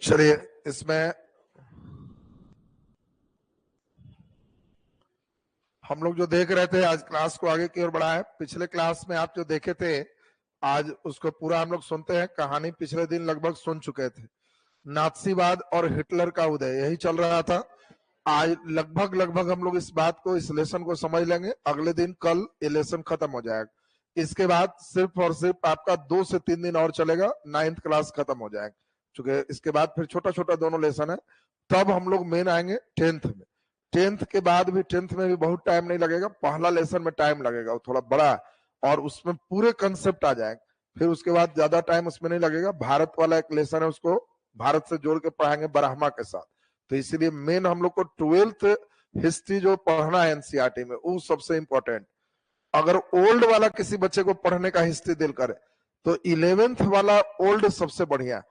चलिए, इसमें हम लोग जो देख रहे थे, आज क्लास को आगे की ओर बढ़ाएं। पिछले क्लास में आप जो देखे थे, आज उसको पूरा हम लोग सुनते हैं। कहानी पिछले दिन लगभग सुन चुके थे। नाथसीवाद और हिटलर का उदय, यही चल रहा था। आज लगभग हम लोग इस बात को, इस लेसन को समझ लेंगे। अगले दिन कल ये लेसन खत्म हो जाएगा। इसके बाद सिर्फ और सिर्फ आपका 2 से 3 दिन और चलेगा, 9th क्लास खत्म हो जाएगा। चूंकि इसके बाद फिर छोटा छोटा दोनों लेसन है, तब हम लोग मेन आएंगे 10th में। 10th के बाद भी, 10th में भी बहुत टाइम नहीं लगेगा। पहला लेसन में टाइम लगेगा, वो थोड़ा बड़ा है और उसमें पूरे कंसेप्ट आ जाएंगे। फिर उसके बाद ज्यादा टाइम उसमें नहीं लगेगा। भारत वाला एक लेसन है, उसको भारत से जोड़ के पढ़ाएंगे ब्रह्मा के साथ। तो इसीलिए मेन हम लोग को 12th हिस्ट्री जो पढ़ना है एनसीईआरटी में, वो सबसे इंपॉर्टेंट। अगर ओल्ड वाला किसी बच्चे को पढ़ने का हिस्ट्री दिल करे तो 11th वाला ओल्ड सबसे बढ़िया।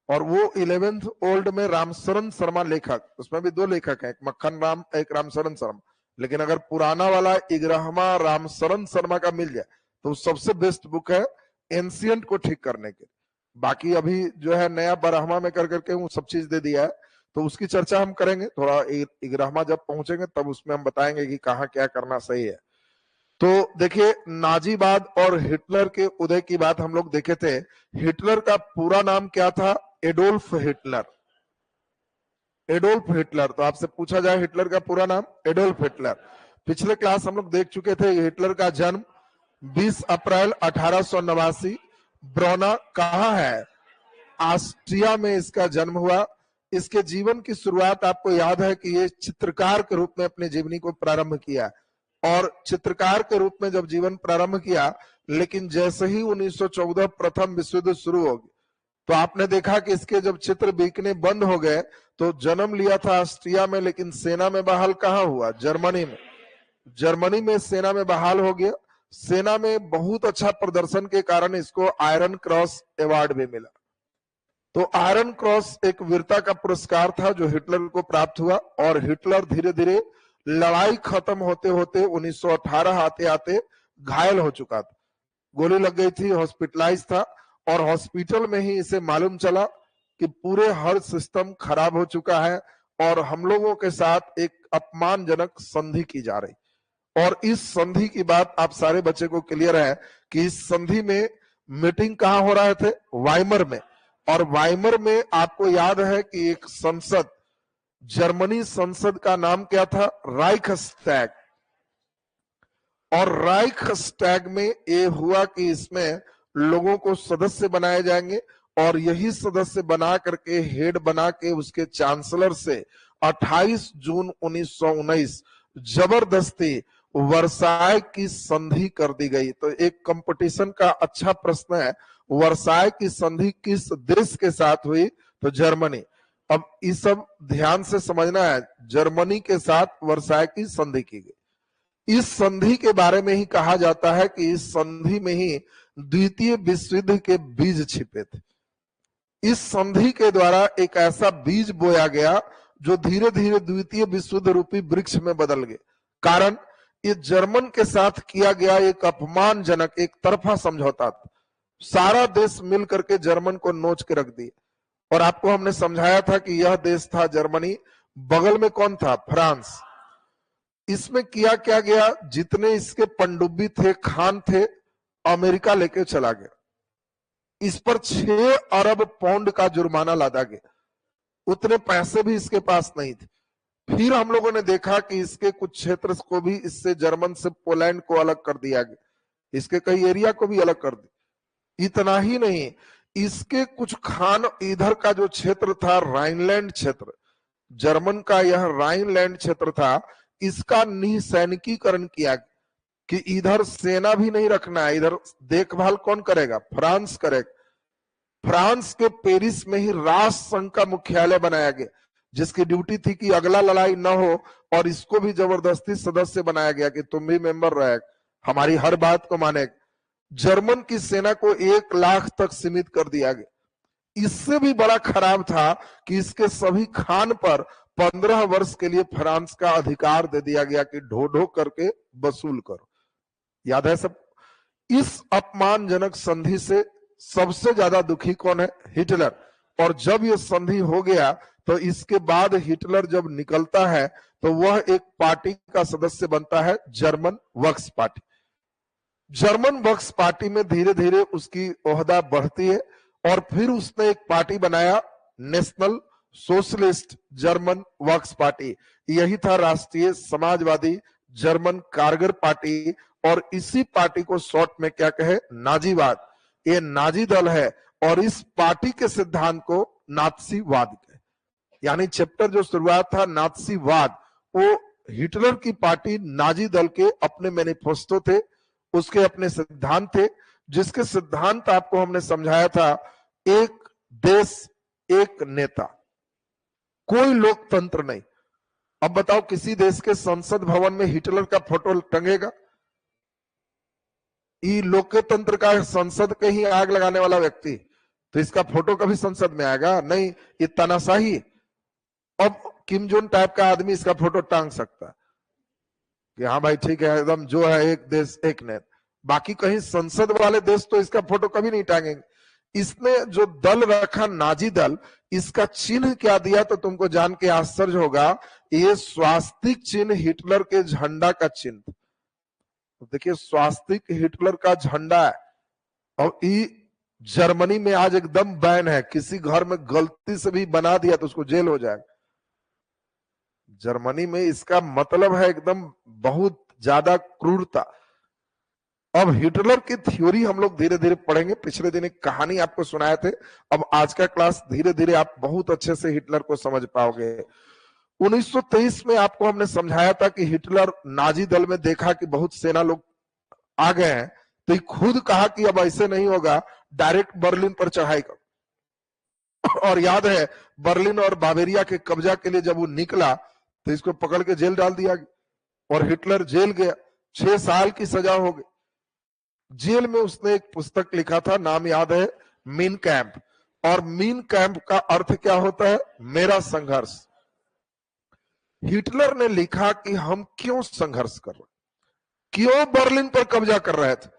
और वो 11th ओल्ड में रामशरण शर्मा लेखक, उसमें भी 2 लेखक हैं, एक मक्खन राम, एक रामशरण शर्मा। लेकिन अगर पुराना वाला 11वां रामशरण शर्मा का मिल जाए तो सबसे बेस्ट बुक है एंशियंट को ठीक करने के। बाकी अभी जो है नया बरहमा में कर करके वो सब चीज दे दिया है, तो उसकी चर्चा हम करेंगे थोड़ा। 11वां जब पहुंचेंगे तब उसमें हम बताएंगे कि कहाँ क्या करना सही है। तो देखिए, नाजीवाद और हिटलर के उदय की बात हम लोग देखे थे। हिटलर का पूरा नाम क्या था? Adolf Hitler. Adolf Hitler. तो आपसे पूछा जाए हिटलर का पूरा नाम, एडोल्फ हिटलर। पिछले क्लास हम लोग देख चुके थे। हिटलर का जन्म 20 अप्रैल 1889 ब्रोना, कहाँ है? ऑस्ट्रिया में इसका जन्म हुआ। इसके जीवन की शुरुआत आपको याद है कि ये चित्रकार के रूप में अपने जीवनी को प्रारंभ किया, और चित्रकार के रूप में जब जीवन प्रारंभ किया, लेकिन जैसे ही 1914 प्रथम विश्व युद्ध शुरू हो गया तो आपने देखा कि इसके जब चित्र बिकने बंद हो गए तो जन्म लिया था ऑस्ट्रिया में, लेकिन सेना में बहाल कहाँ हुआ? जर्मनी में। जर्मनी में सेना में बहाल हो गया। सेना में बहुत अच्छा प्रदर्शन के कारण इसको आयरन क्रॉस अवार्ड भी मिला। तो आयरन क्रॉस एक वीरता का पुरस्कार था जो हिटलर को प्राप्त हुआ। और हिटलर धीरे धीरे लड़ाई खत्म होते होते 1918 आते आते घायल हो चुका था। गोली लग गई थी, हॉस्पिटलाइज था, और हॉस्पिटल में ही इसे मालूम चला कि पूरे हर सिस्टम खराब हो चुका है और हम लोगों के साथ एक अपमानजनक संधि की जा रही। और इस संधि की बात आप सारे बच्चे को क्लियर है कि इस संधि में मीटिंग कहाँ हो रहे थे? वाइमर में। और वाइमर में आपको याद है कि एक संसद, जर्मनी संसद का नाम क्या था? राइखस्टैग। और राइखस्टैग में ये हुआ कि इसमें लोगों को सदस्य बनाए जाएंगे, और यही सदस्य बना करके, हेड बना के, उसके चांसलर से 28 जून 1919 जबरदस्ती वर्साय की संधि कर दी गई। तो एक कंपटीशन का अच्छा प्रश्न है, वर्साय की संधि किस देश के साथ हुई? तो जर्मनी। अब इस सब ध्यान से समझना है, जर्मनी के साथ वर्साय की संधि की गई। इस संधि के बारे में ही कहा जाता है कि इस संधि में ही द्वितीय विश्व युद्ध के बीज छिपे थे। इस संधि के द्वारा एक ऐसा बीज बोया गया जो धीरे धीरे द्वितीय विश्व युद्ध रूपी वृक्ष में बदल गए। कारण ये जर्मन के साथ किया गया एक अपमानजनक, एक तरफा समझौता था। सारा देश मिल करके जर्मन को नोच के रख दिए। और आपको हमने समझाया था कि यह देश था जर्मनी, बगल में कौन था? फ्रांस। इसमें किया क्या गया? जितने इसके पनडुब्बी थे, खान थे, अमेरिका लेके चला गया। इस पर 6 अरब पाउंड का जुर्माना लादा गया। उतने पैसे भी इसके पास नहीं थे। फिर हम लोगों ने देखा कि इसके कुछ क्षेत्र को भी इससे, जर्मन से पोलैंड को अलग कर दिया गया, इसके कई एरिया को भी अलग कर दिया। इतना ही नहीं, इसके कुछ खान, इधर का जो क्षेत्र था राइनलैंड क्षेत्र, जर्मन का यह राइनलैंड क्षेत्र था, इसका निसैनिकीकरण किया कि इधर सेना भी नहीं रखना है, इधर देखभाल कौन करेगा? फ्रांस करेगा। फ्रांस के पेरिस में ही राष्ट्र संघ का मुख्यालय बनाया गया, जिसकी ड्यूटी थी कि अगला लड़ाई न हो, और इसको भी जबरदस्ती सदस्य बनाया गया कि तुम भी मेंबर रहे, हमारी हर बात को माने। जर्मन की सेना को 1 लाख तक सीमित कर दिया गया। इससे भी बड़ा खराब था कि इसके सभी खान पर 15 वर्ष के लिए फ्रांस का अधिकार दे दिया गया कि ढो ढो करके वसूल करो। याद है सब? इस अपमानजनक संधि से सबसे ज्यादा दुखी कौन है? हिटलर। और जब ये संधि हो गया तो इसके बाद हिटलर जब निकलता है तो वह एक पार्टी का सदस्य बनता है, German works party. German works party में धीरे धीरे उसकी ओहदा बढ़ती है और फिर उसने एक पार्टी बनाया, national socialist German works party. यही था राष्ट्रीय समाजवादी जर्मन कारगर पार्टी, और इसी पार्टी को शॉर्ट में क्या कहे, नाजीवाद। ये नाजी दल है और इस पार्टी के सिद्धांत को नात्सीवाद कहे। यानी चैप्टर जो शुरुआत था नात्सीवाद, वो हिटलर की पार्टी नाजी दल के अपने मैनिफेस्टो थे, उसके अपने सिद्धांत थे, जिसके सिद्धांत आपको हमने समझाया था, एक देश एक नेता, कोई लोकतंत्र नहीं। अब बताओ किसी देश के संसद भवन में हिटलर का फोटो टंगेगा? ये लोकतंत्र का संसद के ही आग लगाने वाला व्यक्ति, तो इसका फोटो कभी संसद में आएगा? नहीं, ये तानाशाही। अब किम जोन टाइप का आदमी इसका फोटो टांग सकता है कि हाँ भाई ठीक है, एकदम जो है एक देश एक नेता। बाकी कहीं संसद वाले देश तो इसका फोटो कभी नहीं टांगेंगे। इसने जो दल रखा नाजी दल, इसका चिन्ह क्या दिया तो तुमको जान के आश्चर्य होगा, ये स्वास्तिक चिन्ह हिटलर के झंडा का चिन्ह। तो देखिए स्वास्तिक हिटलर का झंडा है, और ये जर्मनी में आज एकदम बैन है, किसी घर में गलती से भी बना दिया तो उसको जेल हो जाएगा। जर्मनी में इसका मतलब है एकदम बहुत ज्यादा क्रूरता। अब हिटलर की थ्योरी हम लोग धीरे धीरे पढ़ेंगे। पिछले दिन एक कहानी आपको सुनाए थे, अब आज का क्लास धीरे धीरे आप बहुत अच्छे से हिटलर को समझ पाओगे। 1923 में आपको हमने समझाया था कि हिटलर नाजी दल में देखा कि बहुत सेना लोग आ गए हैं, तो खुद कहा कि अब ऐसे नहीं होगा, डायरेक्ट बर्लिन पर चढ़ाई कर। और याद है बर्लिन और बावेरिया के कब्जा के लिए जब वो निकला तो इसको पकड़ के जेल डाल दिया गया और हिटलर जेल गया, 6 साल की सजा हो गई। जेल में उसने एक पुस्तक लिखा था, नाम याद है, मीन कैंप। और मीन कैंप का अर्थ क्या होता है? मेरा संघर्ष। हिटलर ने लिखा कि हम क्यों संघर्ष कर रहे, क्यों बर्लिन पर कब्जा कर रहे थे?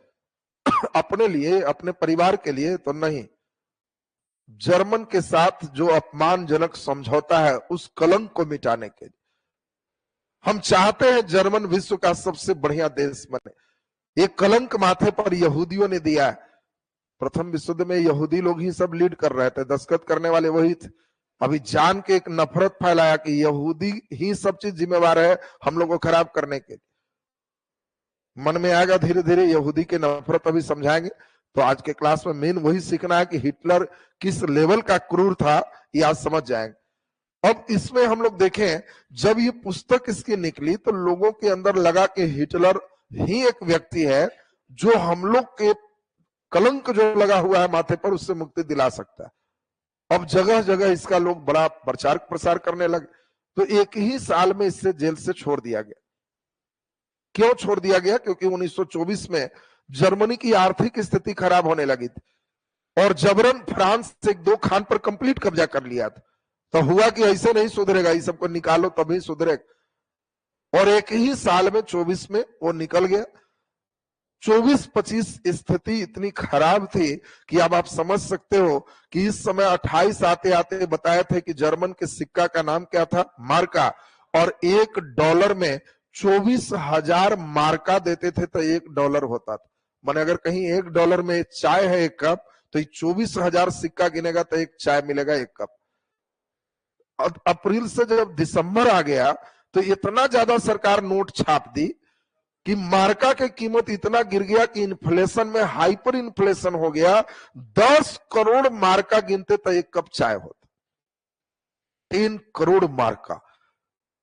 अपने लिए, अपने परिवार के लिए तो नहीं, जर्मन के साथ जो अपमानजनक समझौता है उस कलंक को मिटाने के लिए। हम चाहते हैं जर्मन विश्व का सबसे बढ़िया देश बने। ये कलंक माथे पर यहूदियों ने दिया है। प्रथम विश्व युद्ध में यहूदी लोग ही सब लीड कर रहे थे, दस्तखत करने वाले वही थे। अभी जान के एक नफरत फैलाया कि यहूदी ही सब चीज जिम्मेवार है हम लोग को खराब करने के। मन में आएगा धीरे धीरे यहूदी के नफरत अभी समझाएंगे। तो आज के क्लास में मेन वही सीखना है कि हिटलर किस लेवल का क्रूर था, ये आज समझ जाएंगे। अब इसमें हम लोग देखें, जब ये पुस्तक इसकी निकली तो लोगों के अंदर लगा कि हिटलर ही एक व्यक्ति है जो हम लोग के कलंक जो लगा हुआ है माथे पर, उससे मुक्ति दिला सकता है। अब जगह जगह इसका लोग बड़ा प्रचार प्रसार करने लगे, तो एक ही साल में इससे जेल से छोड़ दिया गया। क्यों छोड़ दिया गया? क्योंकि 1924 में जर्मनी की आर्थिक स्थिति खराब होने लगी थी और जबरन फ्रांस से 1-2 खान पर कंप्लीट कब्जा कर लिया था। तो हुआ कि ऐसे नहीं सुधरेगा, इस सबको निकालो तभी सुधरेगा। और एक ही साल में 24 में वो निकल गया। 24-25 स्थिति इतनी खराब थी कि अब आप समझ सकते हो कि इस समय 28 आते आते बताए थे कि जर्मन के सिक्का का नाम क्या था? मार्का। और $1 में 24,000 मार्का देते थे तो $1 होता था। माने अगर कहीं $1 में चाय है 1 कप, तो 24,000 सिक्का गिनेगा तो एक चाय मिलेगा 1 कप। अप्रैल से जब दिसंबर आ गया तो इतना ज्यादा सरकार नोट छाप दी कि मार्का की कीमत इतना गिर गया कि इन्फ्लेशन में हाइपर इन्फ्लेशन हो गया। 10 करोड़ मार्का गिनते तो 1 कप चाय होता, 3 करोड़ मार्का।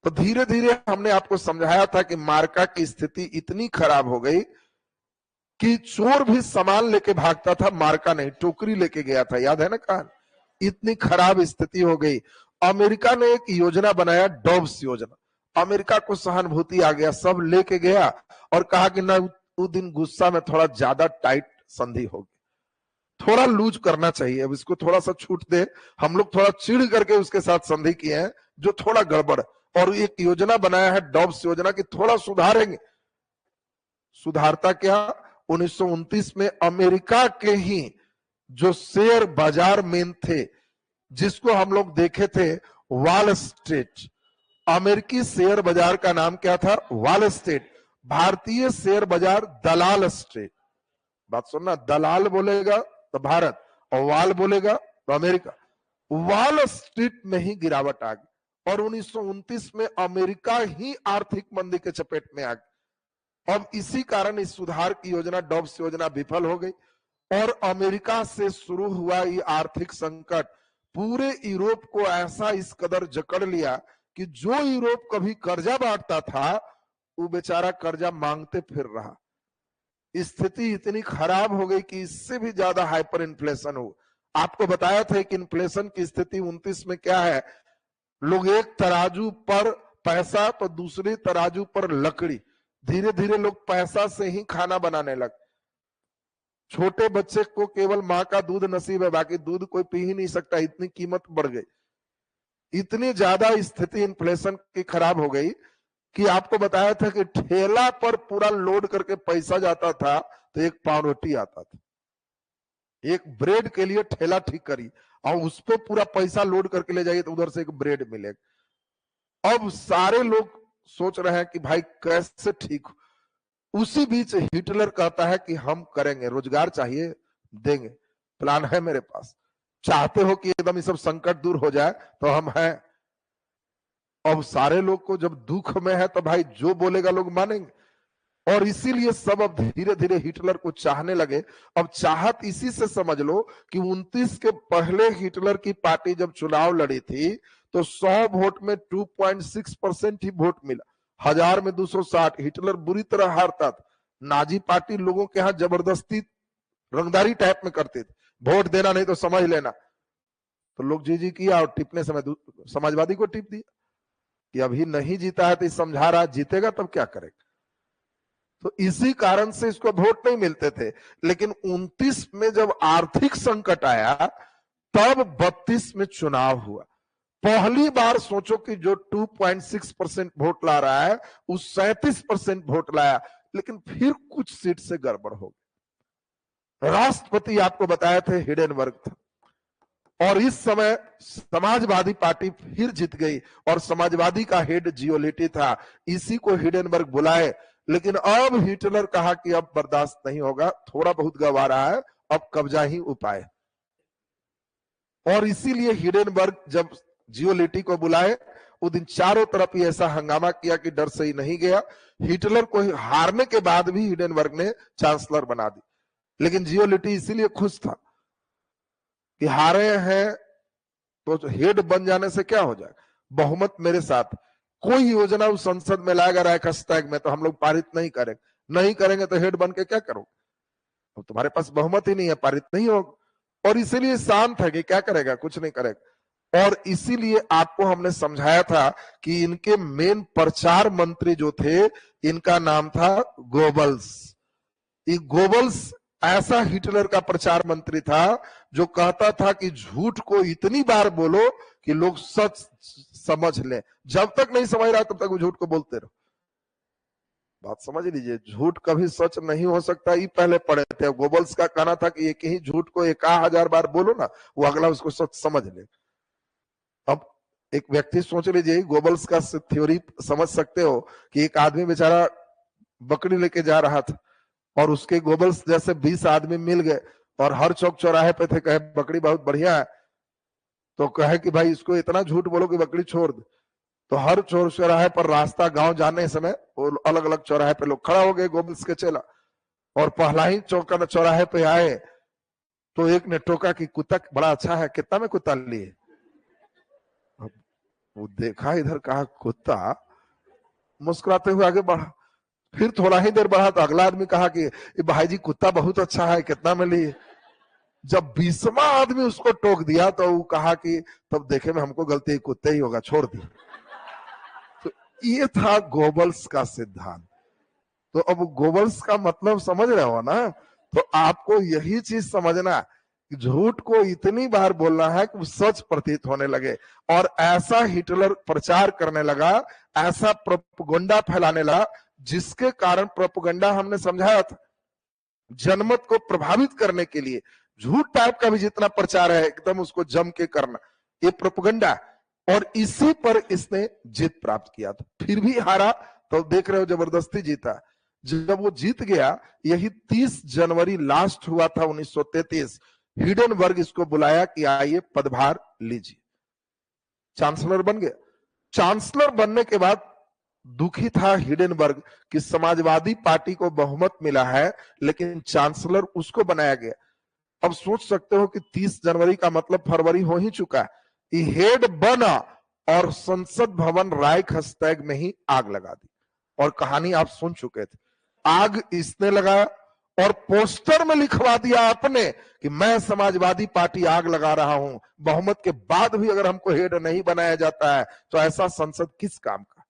तो धीरे धीरे हमने आपको समझाया था कि मार्का की स्थिति इतनी खराब हो गई कि चोर भी सामान लेके भागता था, मार्का नहीं, टोकरी लेके गया था। याद है ना कहानी? इतनी खराब स्थिति हो गई। अमेरिका ने एक योजना बनाया, डॉब्स योजना। अमेरिका को सहानुभूति आ गया, सब लेके गया और कहा कि ना उस दिन गुस्सा में थोड़ा ज्यादा टाइट संधि होगी, थोड़ा लूज करना चाहिए, अब इसको थोड़ा सा छूट दे। हम लोग थोड़ा चिढ़ करके उसके साथ संधि किए हैं जो थोड़ा गड़बड़, और एक योजना बनाया है डॉब्स योजना की थोड़ा सुधारेंगे। सुधारता क्या? 1929 में अमेरिका के ही जो शेयर बाजार मेन थे, जिसको हम लोग देखे थे वॉल स्ट्रीट। अमेरिकी शेयर बाजार का नाम क्या था? Wall street. भारतीय शेयर बाजार दलाल स्ट्रीट। बात सुनना, दलाल बोलेगा तो भारत और वाल बोलेगा तो अमेरिका। वॉल स्ट्रीट में ही गिरावट आ गई और 1929 में अमेरिका ही आर्थिक मंदी के चपेट में आ गई। अब इसी कारण इस सुधार की योजना, डॉब्स योजना विफल हो गई और अमेरिका से शुरू हुआ ये आर्थिक संकट पूरे यूरोप को ऐसा इस कदर जकड़ लिया कि जो यूरोप कभी कर्जा बांटता था वो बेचारा कर्जा मांगते फिर रहा। स्थिति इतनी खराब हो गई कि इससे भी ज्यादा हाइपर इन्फ्लेशन हो। आपको बताया था कि इन्फ्लेशन की स्थिति 29 में क्या है, लोग एक तराजू पर पैसा तो दूसरे तराजू पर लकड़ी, धीरे धीरे लोग पैसा से ही खाना बनाने लगे। छोटे बच्चे को केवल माँ का दूध नसीब है, बाकी दूध कोई पी ही नहीं सकता, इतनी कीमत बढ़ गई। इतनी ज्यादा स्थिति इन्फ्लेशन की खराब हो गई कि आपको बताया था कि ठेला पर पूरा लोड करके पैसा जाता था तो एक पाव रोटी आता था। एक ब्रेड के लिए ठेला ठीक करी और उस पर पूरा पैसा लोड करके ले जाइए तो उधर से एक ब्रेड मिलेगा। अब सारे लोग सोच रहे हैं कि भाई कैसे ठीक हो। उसी बीच हिटलर कहता है कि हम करेंगे, रोजगार चाहिए देंगे, प्लान है मेरे पास, चाहते हो कि एकदम ये सब संकट दूर हो जाए तो हम हैं। अब सारे लोग को जब दुख में है तो भाई जो बोलेगा लोग मानेंगे और इसीलिए सब अब धीरे धीरे हिटलर को चाहने लगे। अब चाहत इसी से समझ लो कि 29 के पहले हिटलर की पार्टी जब चुनाव लड़ी थी तो 100 वोट में 2.6% ही वोट मिला, 1000 में 260। हिटलर बुरी तरह हारता था। नाजी पार्टी लोगों के यहाँ जबरदस्ती रंगदारी टाइप में करते थे, वोट देना नहीं तो समझ लेना। तो लोग जी किया और टिपने समय समाजवादी को टिप दिया कि अभी नहीं जीता है तो समझा रहा, जीतेगा तब क्या करेगा। तो इसी कारण से इसको वोट नहीं मिलते थे। लेकिन 29 में जब आर्थिक संकट आया तब 32 में चुनाव हुआ। पहली बार सोचो कि जो 2.6% वोट ला रहा है उस 37% वोट लाया, लेकिन फिर कुछ सीट से गड़बड़ हो गई। राष्ट्रपति आपको बताए थे हिडेनबर्ग था और इस समय समाजवादी पार्टी फिर जीत गई और समाजवादी का हेड जियोलिटी था। इसी को हिडेनबर्ग बुलाए, लेकिन अब हिटलर कहा कि अब बर्दाश्त नहीं होगा, थोड़ा बहुत गवा रहा है, अब कब्जा ही उपाय। और इसीलिए हिडेनबर्ग जब जियोलिटी को बुलाए उस दिन चारों तरफ ही ऐसा हंगामा किया कि डर से ही नहीं गया। हिटलर को हारने के बाद भी हिडेनबर्ग ने चांसलर बना दी, लेकिन जियोलिटी इसीलिए खुश था कि हारे हैं तो हेड बन जाने से क्या हो जाएगा, बहुमत मेरे साथ। कोई योजना उस संसद में लाएगा राइक्सटैग में तो हम लोग पारित नहीं करेंगे तो हेड बन के क्या करोगे, तो तुम्हारे पास बहुमत ही नहीं है, पारित नहीं होगा। और इसीलिए शांत है कि क्या करेगा, कुछ नहीं करेगा। और इसीलिए आपको हमने समझाया था कि इनके मेन प्रचार मंत्री जो थे इनका नाम था गोबल्स। ये गोबल्स ऐसा हिटलर का प्रचार मंत्री था जो कहता था कि झूठ को इतनी बार बोलो कि लोग सच समझ ले, जब तक नहीं समझ रहा तब तक वो झूठ को बोलते रहो। बात समझ लीजिए, झूठ कभी सच नहीं हो सकता, ये पहले पढ़े थे। गोबल्स का कहना था कि एक ही झूठ को 1000 बार बोलो ना, वो अगला उसको सच समझ ले। अब एक व्यक्ति सोच लीजिए, गोबल्स का थ्योरी समझ सकते हो कि एक आदमी बेचारा बकरी लेके जा रहा था और उसके गोबल्स जैसे 20 आदमी मिल गए और हर चौक चौराहे पे थे, कहे बकरी बहुत बढ़िया है, तो कहे कि भाई इसको इतना झूठ बोलो कि बकरी छोड़ दे। तो हर चौराहे पर रास्ता गांव जाने समय अलग अलग चौराहे पे लोग खड़ा हो गए गोबल्स के चेला, और पहला ही चौराहे पे आए तो एक ने टोका कि कुत्ता बड़ा अच्छा है, कितना में कुत्ता लिए। वो देखा इधर, कहा कुत्ता, मुस्कुराते हुए आगे बढ़ा। फिर थोड़ा ही देर बढ़ा तो अगला आदमी कहा कि भाई जी कुत्ता बहुत अच्छा है, कितना में लिए। जब 20वां आदमी उसको टोक दिया तो वो कहा कि तब देखे में हमको गलती कुत्ते ही होगा, छोड़ दी। तो ये था गोबल्स का सिद्धांत। तो अब गोबल्स का मतलब समझ रहे हो ना, तो आपको यही चीज समझना, झूठ को इतनी बार बोलना है कि सच प्रतीत होने लगे। और ऐसा हिटलर प्रचार करने लगा, ऐसा प्रोपेगेंडा फैलाने लगा, जिसके कारण प्रोपेगेंडा हमने समझाया था जनमत को प्रभावित करने के लिए झूठ टाइप का भी जितना प्रचार है एकदम उसको जम के करना। ये प्रोपेगेंडा, और इसी पर इसने जीत प्राप्त किया था। फिर भी हारा तो देख रहे हो जबरदस्ती जीता। जब वो जीत गया, यही 30 जनवरी लास्ट हुआ था 1933, हिडेनबर्ग इसको बुलाया कि आइए पदभार लीजिए। चांसलर बन गया। चांसलर बनने के बाद दुखी था हिडेनबर्ग कि समाजवादी पार्टी को बहुमत मिला है, लेकिन चांसलर उसको बनाया गया। अब सोच सकते हो कि 30 जनवरी का मतलब फरवरी हो ही चुका है। हेड बना और संसद भवन राइक्सटैग में ही आग लगा दी। और कहानी आप सुन चुके थे। आग इसने लगाया और पोस्टर में लिखवा दिया आपने कि मैं समाजवादी पार्टी आग लगा रहा हूं। बहुमत के बाद भी अगर हमको हेड नहीं बनाया जाता है तो ऐसा संसद किस काम का।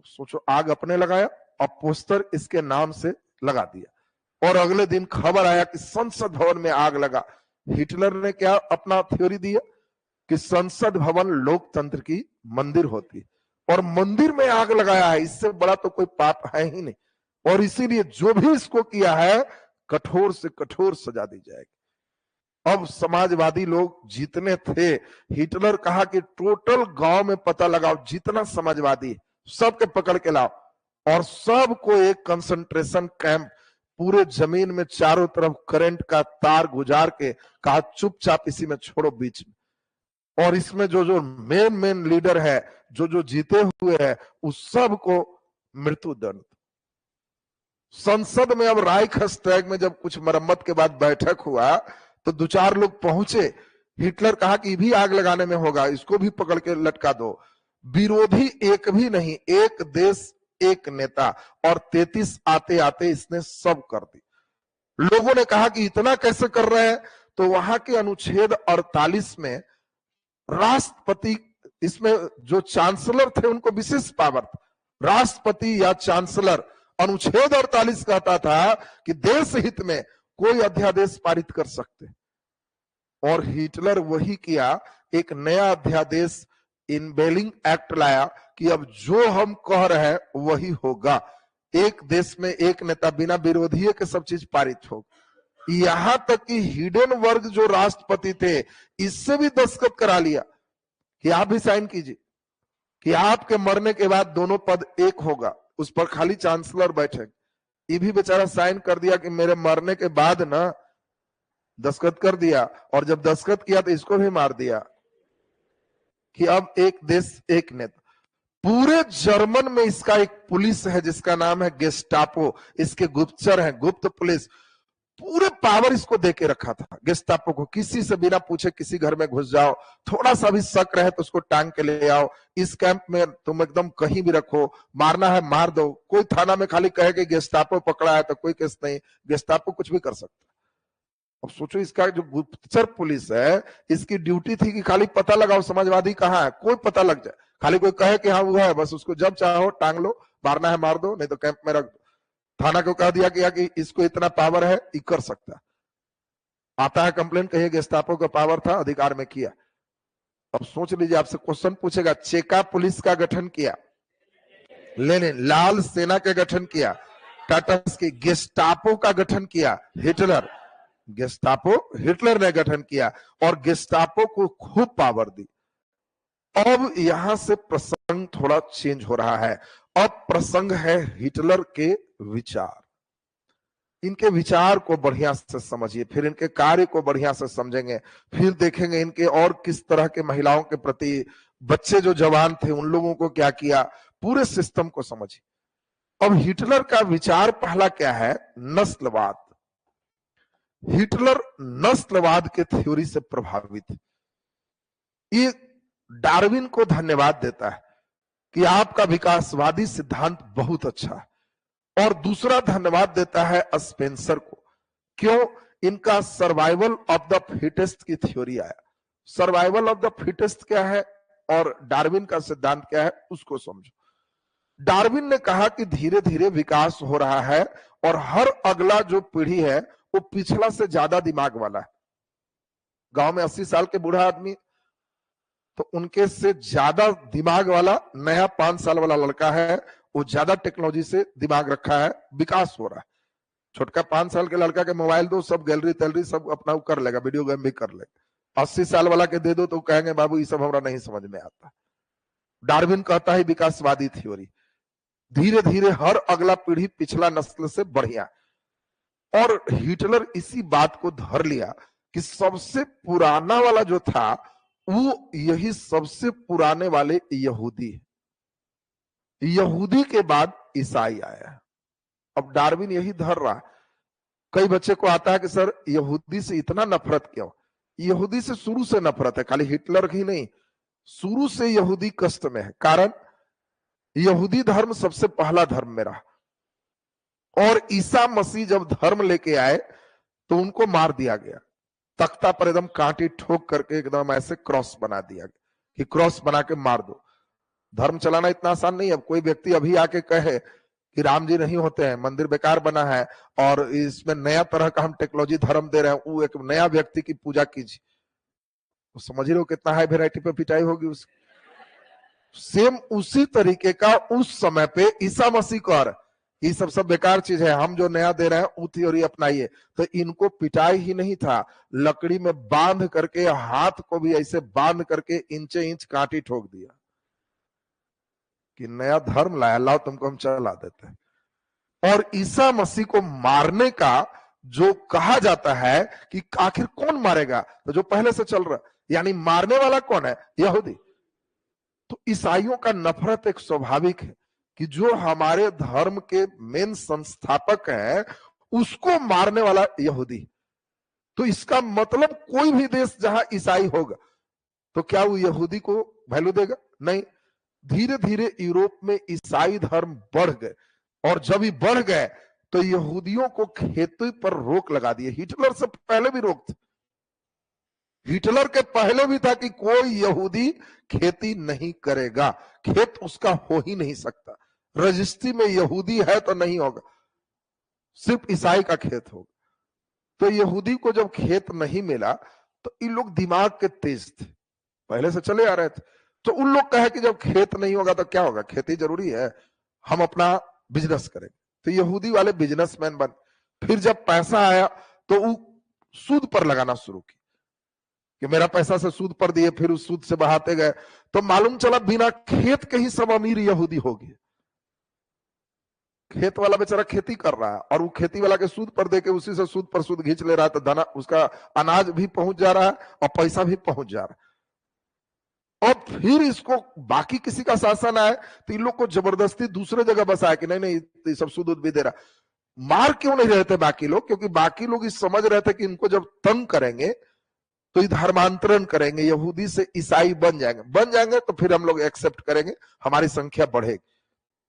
सोचो, आग अपने लगाया और पोस्टर इसके नाम से लगा दिया। और अगले दिन खबर आया कि संसद भवन में आग लगा। हिटलर ने क्या अपना थ्योरी दिया कि संसद भवन लोकतंत्र की मंदिर होती, और मंदिर में आग लगाया है, इससे बड़ा तो कोई पाप है ही नहीं। और इसीलिए जो भी इसको किया है कठोर से कठोर सजा दी जाएगी। अब समाजवादी लोग जितने थे, हिटलर कहा कि टोटल गांव में पता लगाओ, जितना समाजवादी सबके पकड़ के लाओ, और सबको एक कंसंट्रेशन कैंप पूरे जमीन में चारों तरफ करंट का तार गुजार के कहा चुपचाप इसी में छोड़ो बीच में। और इसमें जो जो मेन लीडर है, जो जो जीते हुए है, उस सब को मृत्यु दंड। संसद में अब राइक्सटैग में जब कुछ मरम्मत के बाद बैठक हुआ तो दो चार लोग पहुंचे। हिटलर कहा कि भी आग लगाने में होगा, इसको भी पकड़ के लटका दो। विरोधी एक भी नहीं, एक देश एक नेता, और 33 आते आते इसने सब कर दी। लोगों ने कहा कि इतना कैसे कर रहे हैं, तो वहां के अनुच्छेद 48 में राष्ट्रपति, इसमें जो चांसलर थे उनको विशेष पावर था। राष्ट्रपति या चांसलर, अनुच्छेद 48 कहता था कि देश हित में कोई अध्यादेश पारित कर सकते, और हिटलर वही किया। एक नया अध्यादेश इनबेलिंग एक्ट लाया कि अब जो हम कह रहे हैं वही होगा। एक देश में एक नेता, बिना विरोधी के सब चीज पारित हो। यहां तक कि हिडेनबर्ग जो राष्ट्रपति थे, इससे भी दस्तखत करा लिया कि आप भी साइन कीजिए कि आपके मरने के बाद दोनों पद एक होगा। उस पर खाली चांसलर बैठे, ये भी बेचारा साइन कर दिया कि मेरे मरने के बाद ना, दस्तखत कर दिया। और जब दस्तखत किया तो इसको भी मार दिया कि अब एक देश एक नेता। पूरे जर्मन में इसका एक पुलिस है जिसका नाम है गेस्टापो, इसके गुप्तचर हैं, गुप्त पुलिस। पूरे पावर इसको देके रखा था गेस्टापो को। किसी से बिना पूछे किसी घर में घुस जाओ, थोड़ा सा भी शक रहे तो उसको टांग के ले आओ। इस कैंप में तुम एकदम कहीं भी रखो, मारना है मार दो। कोई थाना में खाली कहे कि गेस्टापो पकड़ा है तो कोई केस नहीं, गेस्टापो कुछ भी कर सकता। अब सोचो, इसका जो गुप्तचर पुलिस है, इसकी ड्यूटी थी कि खाली पता लगाओ समाजवादी कहाँ है, कोई पता लग जाए। खाली कोई कहे कि हाँ वो है, बस उसको जब चाहो टांग लो, मारना है मार दो, नहीं तो कैंप में रख दो। थाना को कह दिया गया कि इसको इतना पावर है, ये कर सकता। आता है कंप्लेंट, कहिए गेस्टापो का पावर था, अधिकार में किया। अब सोच लीजिए, आपसे क्वेश्चन पूछेगा, चेका पुलिस का गठन किया लेनिन, लाल सेना का गठन किया टाटास्की, गेस्टापो का गठन किया हिटलर, गेस्टापो हिटलर ने गठन किया और गेस्टापो को खूब पावर दी। अब यहां से प्रसंग थोड़ा चेंज हो रहा है। अब प्रसंग है हिटलर के विचार। इनके विचार को बढ़िया से समझिए, फिर इनके कार्य को बढ़िया से समझेंगे, फिर देखेंगे इनके और किस तरह के महिलाओं के प्रति, बच्चे जो जवान थे उन लोगों को क्या किया, पूरे सिस्टम को समझिए। अब हिटलर का विचार पहला क्या है, नस्लवाद। हिटलर नस्लवाद के थ्योरी से प्रभावित है। ये डार्विन को धन्यवाद देता है कि आपका विकासवादी सिद्धांत बहुत अच्छा है, और दूसरा धन्यवाद देता है स्पेंसर को। क्यों? इनका सर्वाइवल ऑफ द फिटेस्ट की थ्योरी आया। सर्वाइवल ऑफ द फिटेस्ट क्या है और डार्विन का सिद्धांत क्या है, उसको समझो। डार्विन ने कहा कि धीरे धीरे विकास हो रहा है और हर अगला जो पीढ़ी है वो पिछला से ज्यादा दिमाग वाला है। गांव में 80 साल के बूढ़ा आदमी, तो उनके से ज्यादा दिमाग वाला नया 5 साल वाला लड़का है, वो ज्यादा टेक्नोलॉजी से दिमाग रखा है, विकास हो रहा है। छोटका 5 साल के लड़का के मोबाइल दो, सब गैलरी तैलरी सब अपना कर लेगा, वीडियो गेम भी कर लेगा। 80 साल वाला के दे दो तो कहेंगे बाबू ये सब हमरा नहीं समझ में आता। डार्विन कहता है विकासवादी थ्योरी, धीरे धीरे हर अगला पीढ़ी पिछला नस्ल से बढ़िया। और हिटलर इसी बात को धर लिया कि सबसे पुराना वाला जो था वो यही सबसे पुराने वाले यहूदी है, यहूदी के बाद ईसाई आया। अब डार्विन यही धर रहा। कई बच्चे को आता है कि सर यहूदी से इतना नफरत क्यों? यहूदी से शुरू से नफरत है, खाली हिटलर ही नहीं, शुरू से यहूदी कष्ट में है। कारण यहूदी धर्म सबसे पहला धर्म में रहा, और ईसा मसीह जब धर्म लेके आए तो उनको मार दिया गया, तख्ता पर एकदम कांटी ठोक करके एकदम ऐसे क्रॉस बना दिया गया कि क्रॉस बना के मार दो। धर्म चलाना इतना आसान नहीं है। अब कोई व्यक्ति अभी आके कहे कि राम जी नहीं होते हैं, मंदिर बेकार बना है और इसमें नया तरह का हम टेक्नोलॉजी धर्म दे रहे हैं, वो एक नया व्यक्ति की पूजा कीजिए, तो समझ रहे हो कितना हाई वेराइटी पे पिटाई होगी उस। सेम उसी तरीके का उस समय पे ईसा मसीह कर ये सब बेकार चीज है, हम जो नया दे रहे हैं वो थ्योरी अपनाइए। तो इनको पिटाई ही नहीं था, लकड़ी में बांध करके, हाथ को भी ऐसे बांध करके इंचे इंच कांटी ठोक दिया कि नया धर्म लाया, लाओ तुमको हम चला देते हैं। और ईसा मसीह को मारने का जो कहा जाता है कि आखिर कौन मारेगा, तो जो पहले से चल रहा, यानी मारने वाला कौन है? यहूदी। तो ईसाइयों का नफरत एक स्वाभाविक है कि जो हमारे धर्म के मेन संस्थापक है उसको मारने वाला यहूदी। तो इसका मतलब कोई भी देश जहां ईसाई होगा तो क्या वो यहूदी को वैल्यू देगा? नहीं। धीरे धीरे यूरोप में ईसाई धर्म बढ़ गए, और जब ये बढ़ गए तो यहूदियों को खेती पर रोक लगा दिए। हिटलर से पहले भी रोक थी, हिटलर के पहले भी था कि कोई यहूदी खेती नहीं करेगा, खेत उसका हो ही नहीं सकता, रजिस्ट्री में यहूदी है तो नहीं होगा, सिर्फ ईसाई का खेत होगा। तो यहूदी को जब खेत नहीं मिला तो इन लोग दिमाग के तेज थे, पहले से चले आ रहे थे, तो उन लोग कहे कि जब खेत नहीं होगा तो क्या होगा, खेती जरूरी है, हम अपना बिजनेस करेंगे। तो यहूदी वाले बिजनेसमैन बन। फिर जब पैसा आया तो वो सूद पर लगाना शुरू किया कि मेरा पैसा से सूद पर दिए, फिर उस सूद से बढ़ाते गए, तो मालूम चला बिना खेत के ही सब अमीर यहूदी हो गए। खेत वाला बेचारा खेती कर रहा है और वो खेती वाला के सूद पर देके उसी से सूद पर सूद घींच ले रहा है, तो दाना उसका अनाज भी पहुंच जा रहा है और पैसा भी पहुंच जा रहा है। और फिर इसको बाकी किसी का शासन आए तो इन लोग को जबरदस्ती दूसरे जगह बसाया कि नहीं नहीं ये सब सूद भी दे रहा। मार क्यों नहीं रहे थे बाकी लोग? क्योंकि बाकी लोग इस समझ रहे थे कि इनको जब तंग करेंगे तो ये धर्मांतरण करेंगे, यहूदी से ईसाई बन जाएंगे तो फिर हम लोग एक्सेप्ट करेंगे, हमारी संख्या बढ़ेगी।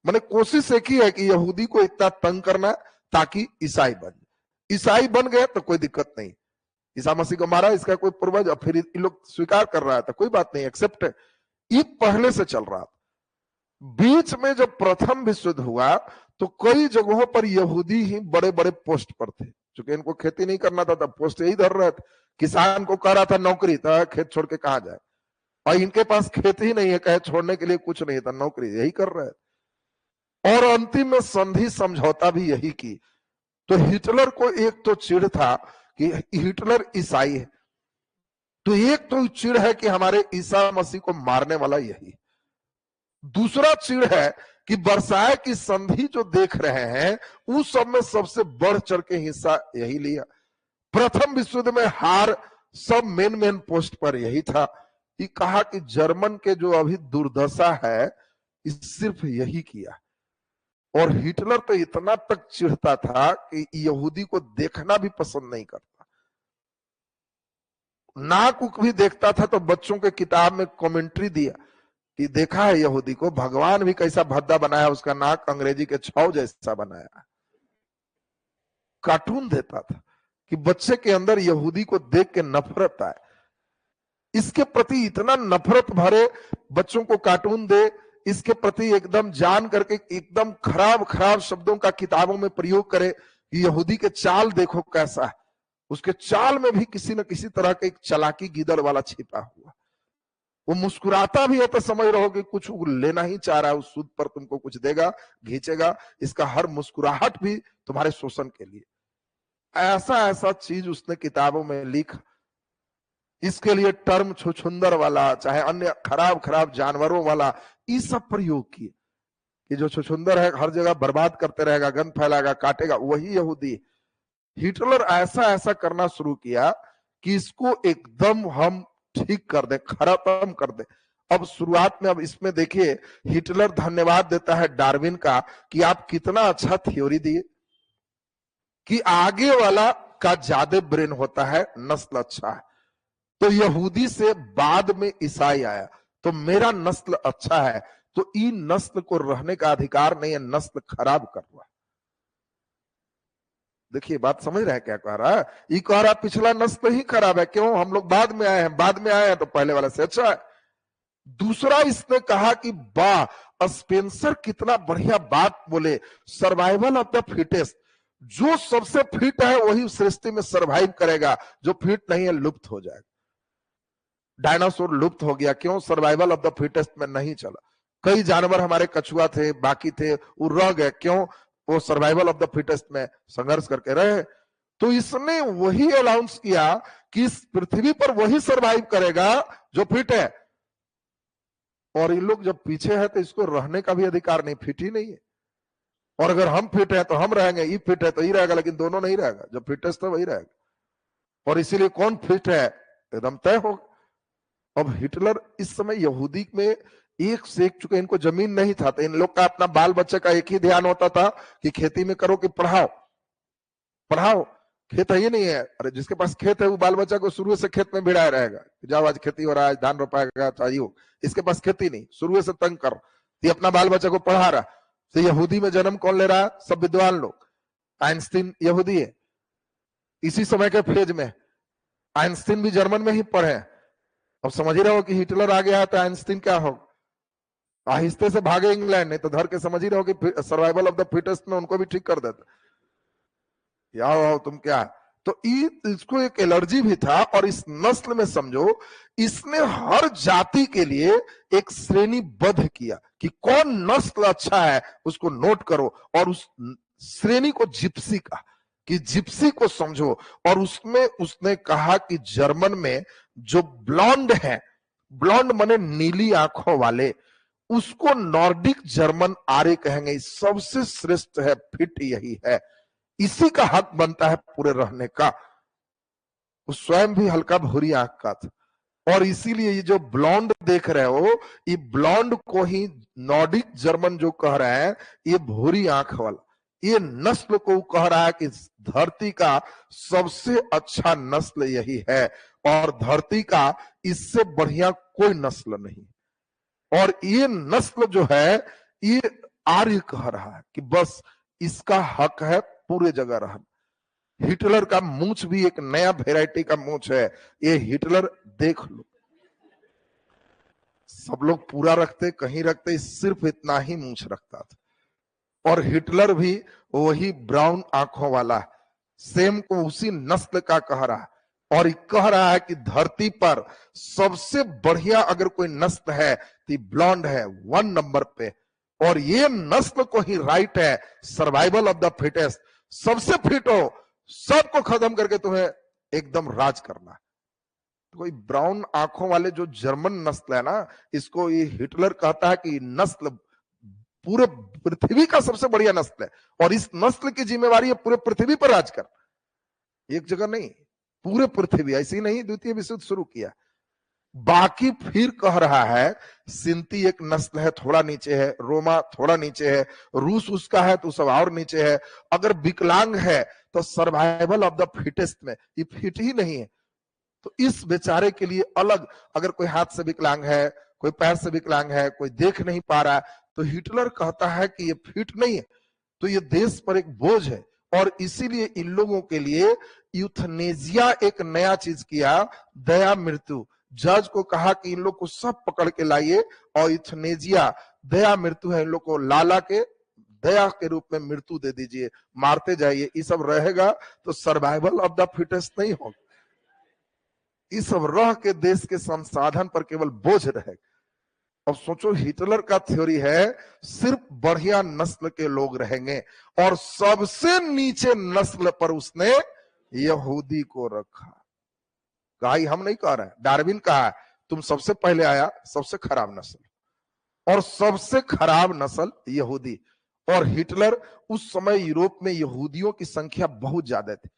मैंने कोशिश एक ही है कि यहूदी को इतना तंग करना ताकि ईसाई बन जाए। ईसाई बन गए तो कोई दिक्कत नहीं, ईसा मसीह को मारा, इसका कोई पूर्वज, और फिर इन लोग स्वीकार कर रहा है तो कोई बात नहीं, एक्सेप्ट है। ये पहले से चल रहा था। बीच में जब प्रथम विश्व युद्ध हुआ तो कई जगहों पर यहूदी ही बड़े बड़े पोस्ट पर थे, क्योंकि इनको खेती नहीं करना था, तब पोस्ट यही धर रहे थे। किसान को कह रहा था नौकरी, था खेत छोड़ के कहां जाए, और इनके पास खेत ही नहीं है, कहे छोड़ने के लिए कुछ नहीं था, नौकरी यही कर रहे थे। और अंतिम में संधि समझौता भी यही की। तो हिटलर को एक तो चिढ़ था कि हिटलर ईसाई है, तो एक तो चिढ़ है कि हमारे ईसा मसीह को मारने वाला यही। दूसरा चिढ़ है कि वर्साय की संधि जो देख रहे हैं उस सब में सबसे बढ़ चढ़ के हिस्सा यही लिया। प्रथम विश्व युद्ध में हार सब मेन पोस्ट पर यही था। ये कहा कि जर्मन के जो अभी दुर्दशा है इस सिर्फ यही किया। और हिटलर तो इतना तक चिढ़ता था कि यहूदी को देखना भी पसंद नहीं करता। नाक उक भी देखता था तो बच्चों के किताब में कमेंट्री दिया कि देखा है यहूदी को, भगवान भी कैसा भद्दा बनाया, उसका नाक अंग्रेजी के छाव जैसा बनाया। कार्टून देता था कि बच्चे के अंदर यहूदी को देख के नफरत आए। इसके प्रति इतना नफरत भरे बच्चों को कार्टून दे, इसके प्रति एकदम जान करके एकदम खराब खराब शब्दों का किताबों में प्रयोग करे कि यहूदी के चाल देखो कैसा है। उसके चाल में भी किसी न किसी तरह का एक चालाकी गीदड़ वाला छिपा हुआ। वो मुस्कुराता भी है तो समझ रहो कि कुछ लेना ही चाह रहा है, उस सूद पर तुमको कुछ देगा, घींचेगा। इसका हर मुस्कुराहट भी तुम्हारे शोषण के लिए। ऐसा ऐसा चीज उसने किताबों में लिखा। इसके लिए टर्म छुछुंदर वाला, चाहे अन्य खराब खराब जानवरों वाला, ये सब प्रयोग किए कि जो छुछुंदर है हर जगह बर्बाद करते रहेगा, गंद फैलाएगा, काटेगा, वही यहूदी। हिटलर ऐसा ऐसा करना शुरू किया कि इसको एकदम हम ठीक कर दे, खत्म कर दे। अब शुरुआत में, अब इसमें देखिए हिटलर धन्यवाद देता है डार्विन का कि आप कितना अच्छा थ्योरी दिए कि आगे वाला का ज्यादा ब्रेन होता है, नस्ल अच्छा है। तो यहूदी से बाद में ईसाई आया, तो मेरा नस्ल अच्छा है, तो ई नस्ल को रहने का अधिकार नहीं है, नस्ल खराब कर रहा है। देखिए बात समझ रहे हैं क्या कह रहा है? ये कह रहा पिछला नस्ल ही खराब है, क्यों? हम लोग बाद में आए हैं, बाद में आए हैं तो पहले वाले से अच्छा है। दूसरा इसने कहा कि वाह, स्पेंसर कितना बढ़िया बात बोले, सर्वाइवल ऑफ द फिटेस्ट, जो सबसे फिट है वही सृष्टि में सर्वाइव करेगा, जो फिट नहीं है लुप्त हो जाएगा। डायनासोर लुप्त हो गया, क्यों? सर्वाइवल ऑफ द फिटेस्ट में नहीं चला। कई जानवर हमारे कछुआ थे, बाकी थे, वो रह गए, क्यों? वो सर्वाइवल ऑफ द फिटेस्ट में संघर्ष करके रहे। तो इसने वही अनाउंस किया कि इस पृथ्वी पर वही सर्वाइव करेगा जो फिट है, और ये लोग जब पीछे है तो इसको रहने का भी अधिकार नहीं, फिट ही नहीं है। और अगर हम फिट है तो हम रहेंगे, ये फिट है तो ये रहेगा, लेकिन दोनों नहीं रहेगा, जो फिटेस्ट है वही रहेगा। और इसीलिए कौन फिट है एकदम तय हो। अब हिटलर इस समय यहूदी में एक से एक, चुके इनको जमीन नहीं था, तो इन लोग का अपना बाल बच्चे का एक ही ध्यान होता था कि खेती में करो कि पढ़ाओ, पढ़ाओ। खेत है ये नहीं है, अरे जिसके पास खेत है वो बाल बच्चा को शुरू से खेत में भिड़ाया रहेगा, जाओ आज खेती हो रहा है, धान रोपाएगा, चाहिए हो। इसके पास खेती नहीं, शुरू से तंग कर, ये अपना बाल बच्चा को पढ़ा रहा। तो यहूदी में जन्म कौन ले रहा है? सब विद्वान लोग। आइंस्टीन यहूदी है, इसी समय के फेज में आइंस्टीन भी जर्मन में ही पढ़े। अब समझ ही रहे हो कि हिटलर आ गया है तो आइंस्टीन क्या हो, आहिस्ते से भागे इंग्लैंड, नहीं तो धर के समझ ही रहे हो कि सर्वाइवल ऑफ द फिटेस्ट में उनको भी ठीक कर देते। आओ तुम क्या। तो इसको एक एलर्जी भी था, और इस नस्ल में समझो इसने हर जाति के लिए एक श्रेणीबद्ध किया कि कौन नस्ल अच्छा है उसको नोट करो, और उस श्रेणी को जिप्सी का, कि जिप्सी को समझो। और उसमें उसने कहा कि जर्मन में जो ब्लॉन्ड है, ब्लॉन्ड माने नीली आंखों वाले, उसको नॉर्डिक जर्मन आर्य कहेंगे, सबसे श्रेष्ठ है, फिट यही है, इसी का हक बनता है पूरे रहने का। वो स्वयं भी हल्का भूरी आंख का था, और इसीलिए ये जो ब्लॉन्ड देख रहे हो, ये ब्लॉन्ड को ही नॉर्डिक जर्मन जो कह रहे हैं, ये भूरी आंख वाला, ये नस्ल को कह रहा है कि धरती का सबसे अच्छा नस्ल यही है, और धरती का इससे बढ़िया कोई नस्ल नहीं। और ये नस्ल जो है, ये आर्य कह रहा है कि बस इसका हक है पूरे जगह रहना। हिटलर का मूंछ भी एक नया वेराइटी का मूंछ है, ये हिटलर देख लो, सब लोग पूरा रखते, कहीं रखते, सिर्फ इतना ही मूंछ रखता था। और हिटलर भी वही ब्राउन आंखों वाला, सेम को उसी नस्ल का कह रहा है, और कह रहा है कि धरती पर सबसे बढ़िया अगर कोई नस्ल है तो ब्लॉन्ड है, 1 नंबर पे। और ये नस्ल को ही राइट है, सर्वाइवल ऑफ द फिटेस्ट, सबसे फिट हो, सबको खत्म करके तुम्हें एकदम राज करना। तो कोई ब्राउन आंखों वाले जो जर्मन नस्ल है ना, इसको ये हिटलर कहता है कि नस्ल पूरे पृथ्वी का सबसे बढ़िया नस्ल है, और इस नस्ल की जिम्मेवारी है पूरे पृथ्वी पर राज कर, एक जगह नहीं, पूरे पृथ्वी। ऐसी नहीं द्वितीय विश्व युद्ध शुरू किया। बाकी फिर कह रहा है सिंती एक नस्ल है, थोड़ा नीचे है, रोमा थोड़ा नीचे है, रूस उसका है तो सब और नीचे है, अगर विकलांग है तो सर्वाइवल ऑफ द फिटेस्ट में, ये फिट ही नहीं है। तो इस बेचारे के लिए अलग, अगर कोई हाथ से विकलांग है, कोई पैर से विकलांग है, कोई देख नहीं पा रहा है, तो हिटलर कहता है कि ये फिट नहीं है, तो ये देश पर एक बोझ है। और इसीलिए इन लोगों के लिए यूथनेजिया एक नया चीज किया, दया मृत्यु। जज को कहा कि इन लोग को सब पकड़ के लाइए, और यूथनेजिया दया मृत्यु है, इन लोग को लाला के दया के रूप में मृत्यु दे दीजिए, मारते जाइए। ये सब रहेगा तो सर्वाइवल ऑफ द फिटेस्ट नहीं होगा, ये सब रह के देश के संसाधन पर केवल बोझ रहेगा। अब सोचो हिटलर का थ्योरी है सिर्फ बढ़िया नस्ल के लोग रहेंगे, और सबसे नीचे नस्ल पर उसने यहूदी को रखा। भाई हम नहीं कह रहे हैं, डार्विन कहा है तुम सबसे पहले आया सबसे खराब नस्ल, और सबसे खराब नस्ल यहूदी। और हिटलर, उस समय यूरोप में यहूदियों की संख्या बहुत ज्यादा थी,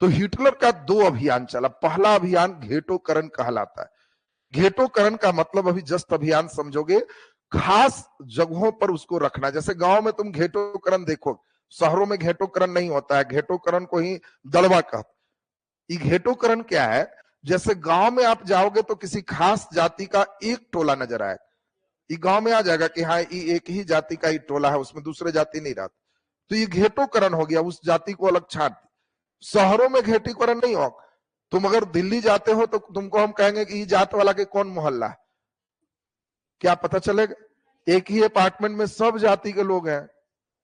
तो हिटलर का 2 अभियान चला। पहला अभियान घेटोकरण कहलाता है। घेटोकरण का मतलब अभी जस्ट अभियान समझोगे, खास जगहों पर उसको रखना। जैसे गांव में तुम घेटोकरण देखो, शहरों में घेटोकरण नहीं होता है, घेटोकरण को ही दलवा कहते। ये घेटोकरण क्या है, जैसे गांव में आप जाओगे तो किसी खास जाति का एक टोला नजर आएगा, ये गांव में आ जाएगा कि हाँ ये एक ही जाति का ही टोला है, उसमें दूसरे जाति नहीं रहती, तो ये घेटोकरण हो गया, उस जाति को अलग छांट दी। शहरों में घेटीकरण नहीं होगा। तुम अगर दिल्ली जाते हो तो तुमको हम कहेंगे कि ये जात वाला के कौन मोहल्ला है, क्या पता चलेगा? एक ही अपार्टमेंट में सब जाति के लोग हैं,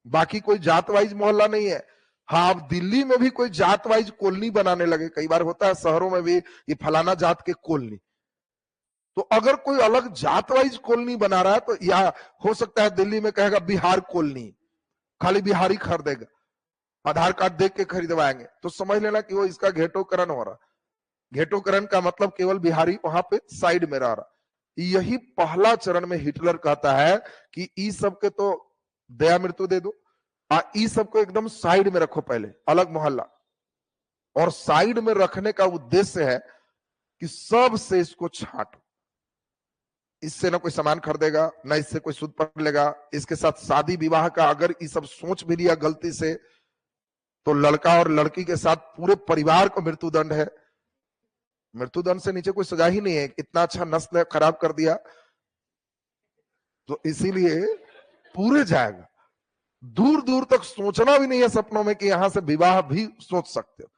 बाकी कोई जात वाइज मोहल्ला नहीं है। हाँ, अब दिल्ली में भी कोई जात वाइज कॉलोनी बनाने लगे, कई बार होता है शहरों में भी, ये फलाना जात के कॉलोनी। तो अगर कोई अलग जात वाइज कॉलोनी बना रहा है तो या हो सकता है दिल्ली में कहेगा बिहार कॉलोनी, खाली बिहारी खरीदेगा, आधार कार्ड देख के खरीदवाएंगे, तो समझ लेना कि वो इसका घेटोकरण हो रहा। घेटोकरण का मतलब केवल बिहारी वहां पे साइड में रह रहा। यही पहला चरण में हिटलर कहता है कि ई सब के तो दया मृत्यु दे दो, ई सबको एकदम साइड में रखो, पहले अलग मोहल्ला। और साइड में रखने का उद्देश्य है कि सबसे इसको छांटो, इससे ना कोई सामान खरीदेगा, ना इससे कोई सूद पकड़ लेगा। इसके साथ शादी विवाह का अगर ये सब सोच भी लिया गलती से, तो लड़का और लड़की के साथ पूरे परिवार को मृत्युदंड है। मृत्युदंड से नीचे कोई सजा ही नहीं है, इतना अच्छा नस्ल खराब कर दिया, तो इसीलिए पूरे जाएगा। दूर दूर तक सोचना भी नहीं है सपनों में कि यहां से विवाह भी सोच सकते हो,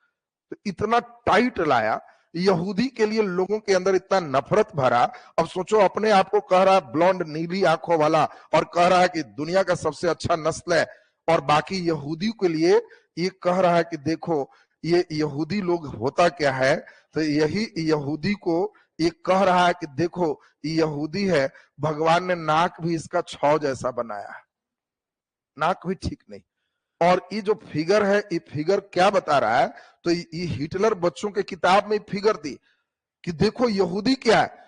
तो इतना टाइट लाया। यहूदी के लिए लोगों के अंदर इतना नफरत भरा। अब सोचो, अपने आप को कह रहा है ब्लॉन्ड नीली आंखों वाला, और कह रहा है कि दुनिया का सबसे अच्छा नस्ल है, और बाकी यहूदी के लिए ये कह रहा है कि देखो ये यहूदी लोग होता क्या है। तो यही यहूदी को ये कह रहा है कि देखो ये यहूदी है, भगवान ने नाक भी इसका छौ जैसा बनाया है, नाक भी ठीक नहीं। और ये जो फिगर है, ये फिगर क्या बता रहा है, तो ये हिटलर बच्चों के किताब में फिगर दी कि देखो यहूदी क्या है,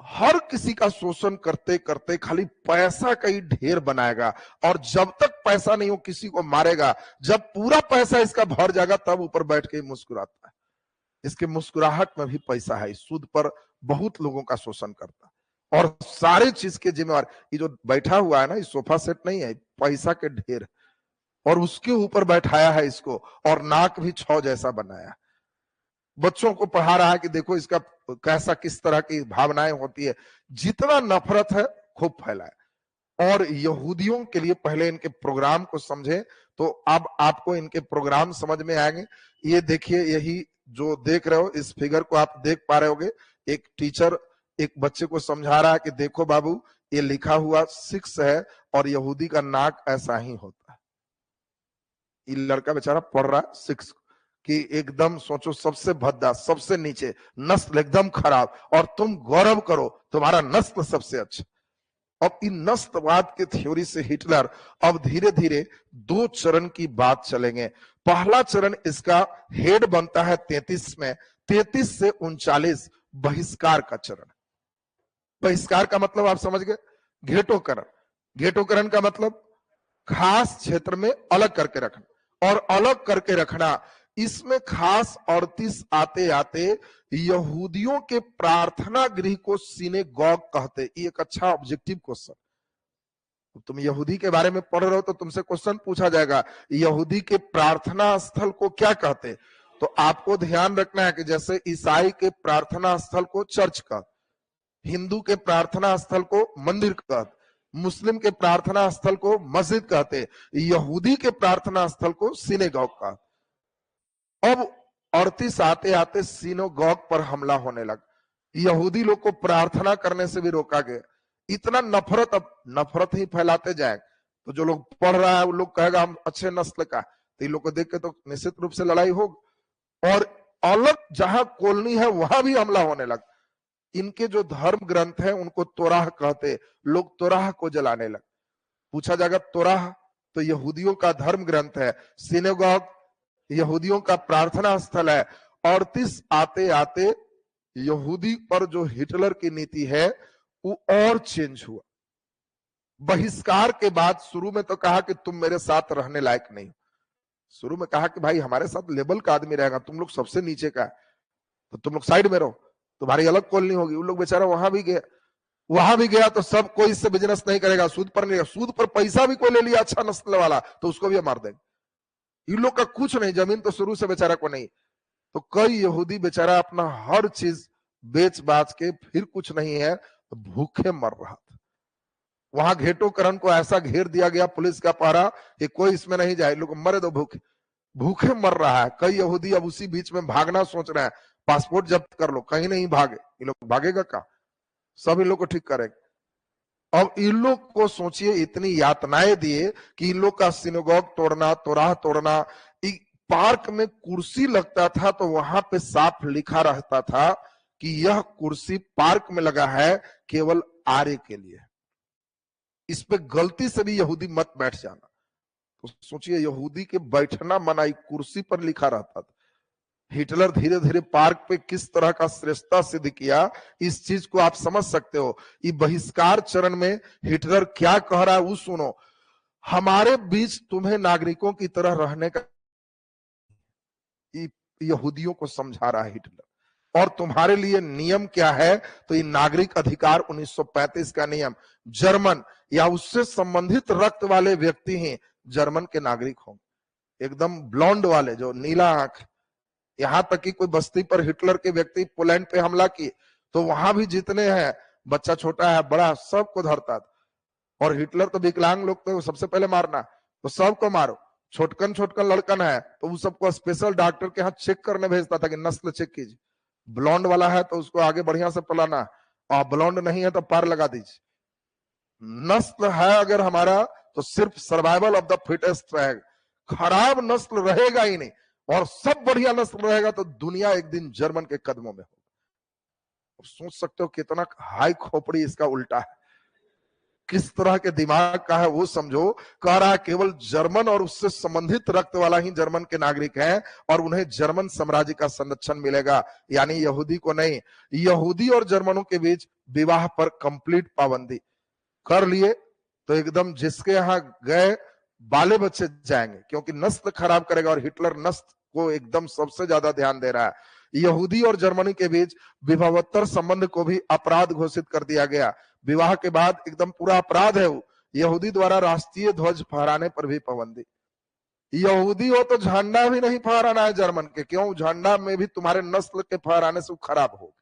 हर किसी का शोषण करते करते खाली पैसा का ही ढेर बनाएगा, और जब तक पैसा नहीं हो किसी को मारेगा, जब पूरा पैसा इसका भर जाएगा तब ऊपर बैठ के मुस्कुराता है। इसके मुस्कुराहट में भी पैसा है, सूद पर बहुत लोगों का शोषण करता है, और सारे चीज के जिम्मेवार ये जो बैठा हुआ है ना, ये सोफा सेट नहीं है, पैसा के ढेर, और उसके ऊपर बैठाया है इसको, और नाक भी छौ जैसा बनाया। बच्चों को पढ़ा रहा है कि देखो इसका कैसा किस तरह की भावनाएं होती है। जितना नफरत है खूब फैलाए। और यहूदियों के लिए पहले इनके प्रोग्राम को समझे, तो अब आपको इनके प्रोग्राम समझ में आएंगे। ये देखिए, यही जो देख रहे हो, इस फिगर को आप देख पा रहे होगे, एक टीचर एक बच्चे को समझा रहा है कि देखो बाबू, ये लिखा हुआ 6 है, और यहूदी का नाक ऐसा ही होता है। ये लड़का बेचारा पढ़ रहा है 6 कि एकदम सोचो, सबसे भद्दा, सबसे नीचे नस्ल, एकदम खराब, और तुम गौरव करो तुम्हारा नस्ल सबसे अच्छा। अब इन नस्लवाद के थ्योरी से हिटलर अब धीरे धीरे 2 चरण की बात चलेंगे। पहला चरण इसका हेड बनता है 33 में, 33 से 39 बहिष्कार का चरण। बहिष्कार का मतलब आप समझ गए, घेटोकरण। घेटोकरण का मतलब खास क्षेत्र में अलग करके रखना, और अलग करके रखना इसमें खास 38 आते आते यहूदियों के प्रार्थना गृह को सिनेगॉग कहते। ये एक अच्छा ऑब्जेक्टिव क्वेश्चन, तुम यहूदी के बारे में पढ़ रहे हो तो तुमसे क्वेश्चन पूछा जाएगा, यहूदी के प्रार्थना स्थल को क्या कहते। तो आपको ध्यान रखना है कि जैसे ईसाई के प्रार्थना स्थल को चर्च कहते, हिंदू के प्रार्थना स्थल को मंदिर कहते, मुस्लिम के प्रार्थना स्थल को मस्जिद कहते, यहूदी के प्रार्थना स्थल को सिनेगॉग कहते। अब 38 आते आते सिनेगॉग पर हमला होने लगा। यहूदी लोग को प्रार्थना करने से भी रोका गया। इतना नफरत, अब नफरत ही फैलाते जाए, तो जो लोग पढ़ रहा है वो लोग कहेगा हम अच्छे नस्ल का, तो इन लोग को देख के तो निश्चित रूप से लड़ाई होगी। और अलग जहां कॉलोनी है वहां भी हमला होने लगा। इनके जो धर्म ग्रंथ है उनको तोराह कहते, लोग तोराह को जलाने लगे। पूछा जाएगा तोराह तो यहूदियों का धर्म ग्रंथ है, सिनेगॉग यहूदियों का प्रार्थना स्थल है। 38 आते आते यहूदी पर जो हिटलर की नीति है वो और चेंज हुआ। बहिष्कार के बाद शुरू में तो कहा कि तुम मेरे साथ रहने लायक नहीं, शुरू में कहा कि भाई हमारे साथ लेवल का आदमी रहेगा, तुम लोग सबसे नीचे का है तो तुम लोग साइड में रहो, तुम्हारी अलग कॉलोनी होगी। उन लोग बेचारा वहां भी गया तो सब कोई इससे बिजनेस नहीं करेगा, सूद पर नहीं, सूद पर पैसा भी कोई ले लिया अच्छा नस्ल वाला तो उसको भी मार देंगे। इन लोग का कुछ नहीं, जमीन तो शुरू से बेचारा को नहीं। तो कई यहूदी बेचारा अपना हर चीज बेच बाच के फिर कुछ नहीं है भूखे मर रहा था। वहां घेटोकरण को ऐसा घेर दिया गया पुलिस का पहरा कि कोई इसमें नहीं जाए, लोग मरे तो भूखे मर रहा है। कई यहूदी अब उसी बीच में भागना सोच रहे हैं, पासपोर्ट जब्त कर लो, कहीं नहीं भागे। ये लोग भागेगा कहां, सब इन लोग को ठीक करेंगे। अब इन लोग को सोचिए इतनी यातनाएं दिए कि इन लोग का सिनेगॉग तोड़ना, तोराह तोड़ना, पार्क में कुर्सी लगता था तो वहां पे साफ लिखा रहता था कि यह कुर्सी पार्क में लगा है केवल आर्य के लिए, इस पे गलती से भी यहूदी मत बैठ जाना। तो सोचिए यहूदी के बैठना मनाई, कुर्सी पर लिखा रहता था। हिटलर धीरे धीरे पार्क पे किस तरह का श्रेष्ठता सिद्ध किया, इस चीज को आप समझ सकते हो। ये बहिष्कार चरण में हिटलर क्या कह रहा है वो सुनो। हमारे बीच तुम्हें नागरिकों की तरह रहने का यहूदियों को समझा रहा है हिटलर। और तुम्हारे लिए नियम क्या है, तो ये नागरिक अधिकार 1935 का नियम, जर्मन या उससे संबंधित रक्त वाले व्यक्ति ही जर्मन के नागरिक होंगे। एकदम ब्लॉन्ड वाले जो नीला आंख, यहां तक कि कोई बस्ती पर हिटलर के व्यक्ति पोलैंड पे हमला किए तो वहां भी जितने हैं, बच्चा छोटा है बड़ा, सबको धरता था। और हिटलर तो विकलांग लोग तो सबसे पहले मारना, तो सबको मारो। छोटकन लड़कन है तो वो सबको स्पेशल डॉक्टर के हाथ चेक करने भेजता था कि नस्ल चेक कीजिए, ब्लॉन्ड वाला है तो उसको आगे बढ़िया से पलाना, और ब्लॉन्ड नहीं है तो पार लगा दीजिए। नस्ल है अगर हमारा तो सिर्फ सर्वाइवल ऑफ द फिटेस्ट रहेगा, खराब नस्ल रहेगा ही नहीं, और सब बढ़िया नस्ल रहेगा तो दुनिया एक दिन जर्मन के कदमों में होगी। सोच सकते हो कितना हाई खोपड़ी इसका उल्टा है, किस तरह के दिमाग का है वो समझो। कह रहा है केवल जर्मन और उससे संबंधित रक्त वाला ही जर्मन के नागरिक हैं और उन्हें जर्मन साम्राज्य का संरक्षण मिलेगा, यानी यहूदी को नहीं। यहूदी और जर्मनों के बीच विवाह पर कंप्लीट पाबंदी कर लिए तो एकदम जिसके यहाँ गए बाले बच्चे जाएंगे, क्योंकि नस्ल खराब करेगा। और हिटलर नस्ल को एकदम सबसे ज्यादा ध्यान दे रहा है। यहूदी और जर्मनी के बीच विवाहोत्तर संबंध को भी अपराध घोषित कर दिया गया। विवाह के बाद एकदम पूरा अपराध है वो। यहूदी द्वारा राष्ट्रीय ध्वज फहराने पर भी पाबंदी। यहूदी हो तो झंडा भी नहीं फहराना है जर्मन के, क्यों, झंडा में भी तुम्हारे नस्ल के फहराने से खराब हो।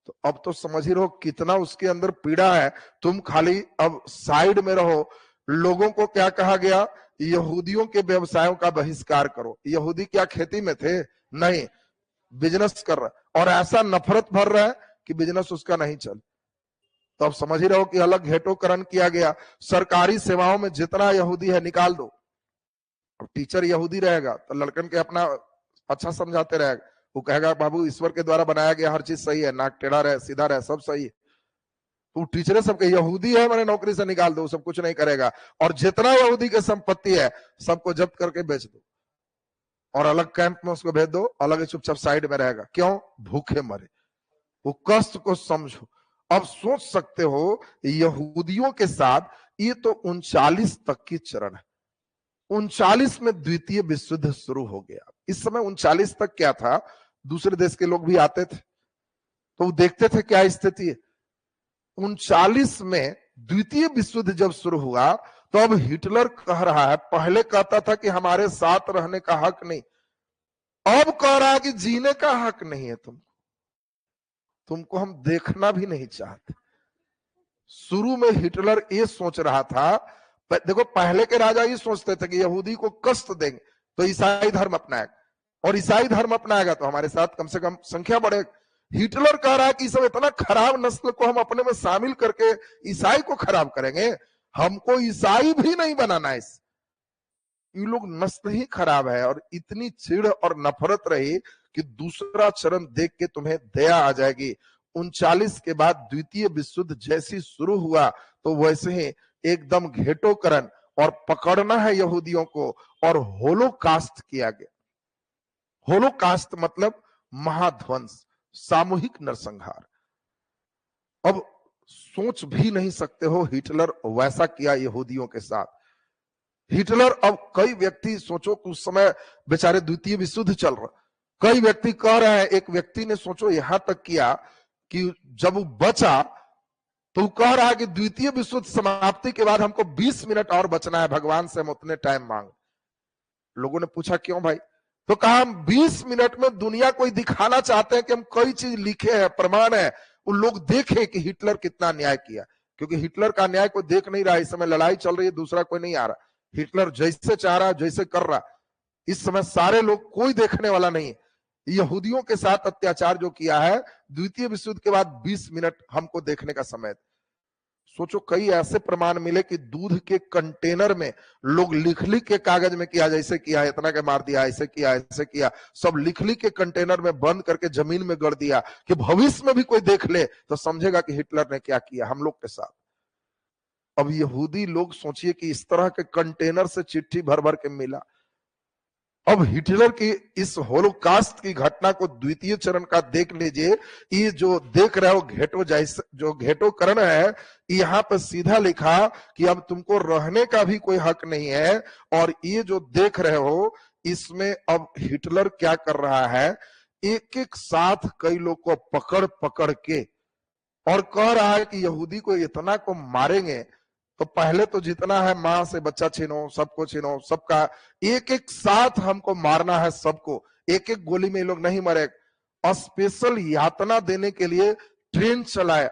तो अब तो समझ ही रहो कितना उसके अंदर पीड़ा है। तुम खाली अब साइड में रहो। लोगों को क्या कहा गया, यहूदियों के व्यवसायों का बहिष्कार करो। यहूदी क्या खेती में थे, नहीं, बिजनेस कर रहा, और ऐसा नफरत भर रहा है कि बिजनेस उसका नहीं चल। तो अब समझ ही रहो कि अलग घेटोकरण किया गया। सरकारी सेवाओं में जितना यहूदी है निकाल दो। अब टीचर यहूदी रहेगा तो लड़कन के अपना अच्छा समझाते रहेगा, वो कहेगा बाबू ईश्वर के द्वारा बनाया गया हर चीज सही है, नाक टेढ़ा रहे सीधा रहे सब सही है। तो टीचर सबके यहूदी है मैंने नौकरी से निकाल दो, सब कुछ नहीं करेगा। और जितना यहूदी की संपत्ति है सबको जब्त करके बेच दो और अलग कैंप में उसको भेज दो, अलग चुपचाप साइड में रहेगा। क्यों, भूखे मरे। वो कष्ट को समझो। अब सोच सकते हो यहूदियों के साथ ये तो 39 तक की चरण है। 39 में द्वितीय विश्व युद्ध शुरू हो गया। इस समय 39 तक क्या था, दूसरे देश के लोग भी आते थे तो वो देखते थे क्या स्थिति है। 39 में द्वितीय विश्व युद्ध जब शुरू हुआ तो अब हिटलर कह रहा है, पहले कहता था कि हमारे साथ रहने का हक नहीं, अब कह रहा है कि जीने का हक नहीं है तुमको हम देखना भी नहीं चाहते। शुरू में हिटलर ये सोच रहा था, देखो पहले के राजा ये सोचते थे कि यहूदी को कष्ट देंगे तो ईसाई धर्म अपनाएगा, और ईसाई धर्म अपनाएगा तो हमारे साथ कम से कम संख्या बढ़ेगी। हिटलर कह रहा है कि सब इतना खराब नस्ल को हम अपने में शामिल करके ईसाई को खराब करेंगे, हमको ईसाई भी नहीं बनाना है। ये लोग नस्ल ही खराब है। और इतनी चिढ़ और नफरत रही कि दूसरा चरण देख के तुम्हें दया आ जाएगी। 39 के बाद द्वितीय विश्व युद्ध जैसी शुरू हुआ तो वैसे ही एकदम घेटोकरण और पकड़ना है यहूदियों को, और होलोकास्ट किया गया। होलोकास्ट मतलब महाध्वंस। सामूहिक नरसंहार। अब सोच भी नहीं सकते हो हिटलर वैसा किया यहूदियों के साथ। हिटलर, अब कई व्यक्ति सोचो कि उस समय बेचारे द्वितीय विश्व युद्ध चल रहा, कई व्यक्ति कह रहे हैं, एक व्यक्ति ने सोचो यहां तक किया कि जब वो बचा तो वो कह रहा है कि द्वितीय विश्व युद्ध समाप्ति के बाद हमको 20 मिनट और बचना है, भगवान से हम उतने टाइम मांग। लोगों ने पूछा क्यों भाई? तो कहा हम 20 मिनट में दुनिया को दिखाना चाहते हैं कि हम कई चीज लिखे हैं, प्रमाण है, उन लोग देखे कि हिटलर कितना न्याय किया। क्योंकि हिटलर का न्याय कोई देख नहीं रहा, इस समय लड़ाई चल रही है, दूसरा कोई नहीं आ रहा, हिटलर जैसे चाह रहा जैसे कर रहा, इस समय सारे लोग, कोई देखने वाला नहीं है। यहूदियों के साथ अत्याचार जो किया है द्वितीय विश्व युद्ध के बाद 20 मिनट हमको देखने का समय। सोचो कई ऐसे प्रमाण मिले कि दूध के कंटेनर में लोग लिख लिख के कागज में किया, जैसे किया इतना के मार दिया, ऐसे किया ऐसे किया, सब लिख लिख के कंटेनर में बंद करके जमीन में गड़ दिया कि भविष्य में भी कोई देख ले तो समझेगा कि हिटलर ने क्या किया हम लोग के साथ। अब यहूदी लोग सोचिए कि इस तरह के कंटेनर से चिट्ठी भर भर के मिला। अब हिटलर की इस होलोकास्ट की घटना को द्वितीय चरण का देख लीजिए, ये जो देख रहे हो घेटो, जैसे जो घेटोकरण है, यहाँ पे सीधा लिखा कि अब तुमको रहने का भी कोई हक नहीं है। और ये जो देख रहे हो इसमें अब हिटलर क्या कर रहा है, एक एक साथ कई लोग को पकड़ पकड़ के और कह रहा है कि यहूदी को इतना को मारेंगे तो पहले तो जितना है मां से बच्चा छीनो, सबको छीनो, सबका एक एक साथ हमको मारना है सबको, एक एक गोली में ये लोग नहीं मरे। स्पेशल यातना देने के लिए ट्रेन चलाया।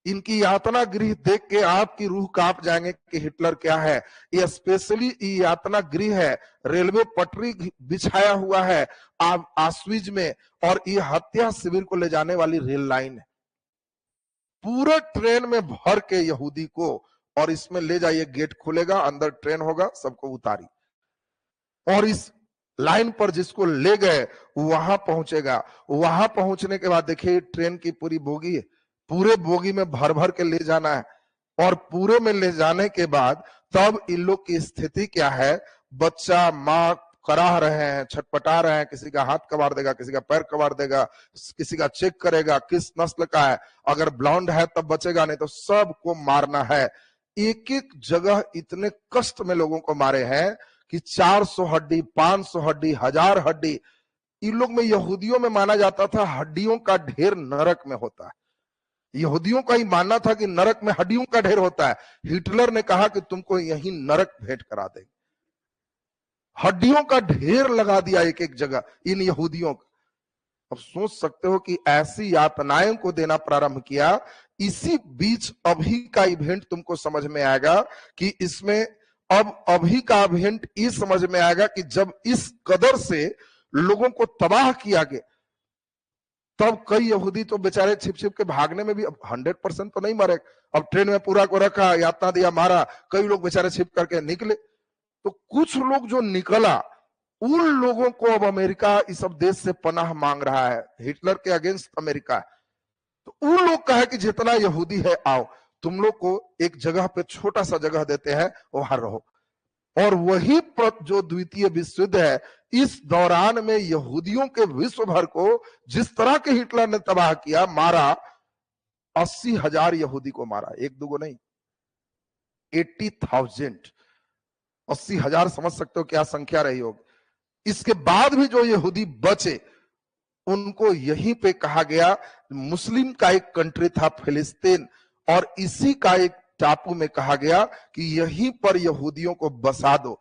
इनकी यातना गृह देख के आपकी रूह कांप जाएंगे कि हिटलर क्या है। ये स्पेशली यातना गृह है, रेलवे पटरी बिछाया हुआ है आश्विज में, और ये हत्या शिविर को ले जाने वाली रेल लाइन है। पूरे ट्रेन में भर के यहूदी को और इसमें ले जाइए, गेट खुलेगा, अंदर ट्रेन होगा, सबको उतारी और इस लाइन पर जिसको ले गए वहां पहुंचेगा। वहां पहुंचने के बाद देखिए ट्रेन की पूरी बोगी है, पूरे बोगी में भर भर के ले जाना है। और पूरे में ले जाने के बाद तब इन लोग की स्थिति क्या है, बच्चा माँ कराह रहे हैं, छटपटा रहे हैं, किसी का हाथ कबाड़ देगा, किसी का पैर कबाड़ देगा, किसी का चेक करेगा किस नस्ल का है, अगर ब्लॉन्ड है तब बचेगा, नहीं तो सबको मारना है। एक एक जगह इतने कष्ट में लोगों को मारे हैं कि 400 हड्डी, 500 हड्डी, 1000 हड्डी। इन लोग में, यहूदियों में माना जाता था हड्डियों का ढेर नरक में होता है। यहूदियों का ही मानना था कि नरक में हड्डियों का ढेर होता है। हिटलर ने कहा कि तुमको यही नरक भेंट करा देंगे। हड्डियों का ढेर लगा दिया एक एक जगह इन यहूदियों का। अब सोच सकते हो कि ऐसी यातनाएं को देना प्रारंभ किया। इसी बीच अभी का इवेंट तुमको समझ में आएगा कि इसमें अब अभी का इवेंट ये समझ में आएगा कि जब इस कदर से लोगों को तबाह किया गया तब कई यहूदी तो बेचारे छिप छिप के भागने में भी, अब 100% तो नहीं मरे, अब ट्रेन में पूरा को रखा, यातना दिया, मारा, कई लोग बेचारे छिप करके निकले। तो कुछ लोग जो निकला उन लोगों को अब अमेरिका इस सब देश से पनाह मांग रहा है, हिटलर के अगेंस्ट अमेरिका। तो उन लोग का है कि जितना यहूदी है आओ, तुम लोग को एक जगह पे छोटा सा जगह देते हैं, वहां रहो। और वही जो द्वितीय विश्व युद्ध है, इस दौरान में यहूदियों के विश्व भर को जिस तरह के हिटलर ने तबाह किया, मारा, 80,000 यहूदी को मारा, एक दूगो नहीं, 80,000, 80,000 समझ सकते हो क्या संख्या रही होगी। इसके बाद भी जो यहूदी बचे उनको यहीं पे कहा गया, मुस्लिम का एक कंट्री था फिलिस्तीन, और इसी का एक टापू में कहा गया कि यहीं पर यहूदियों को बसा दो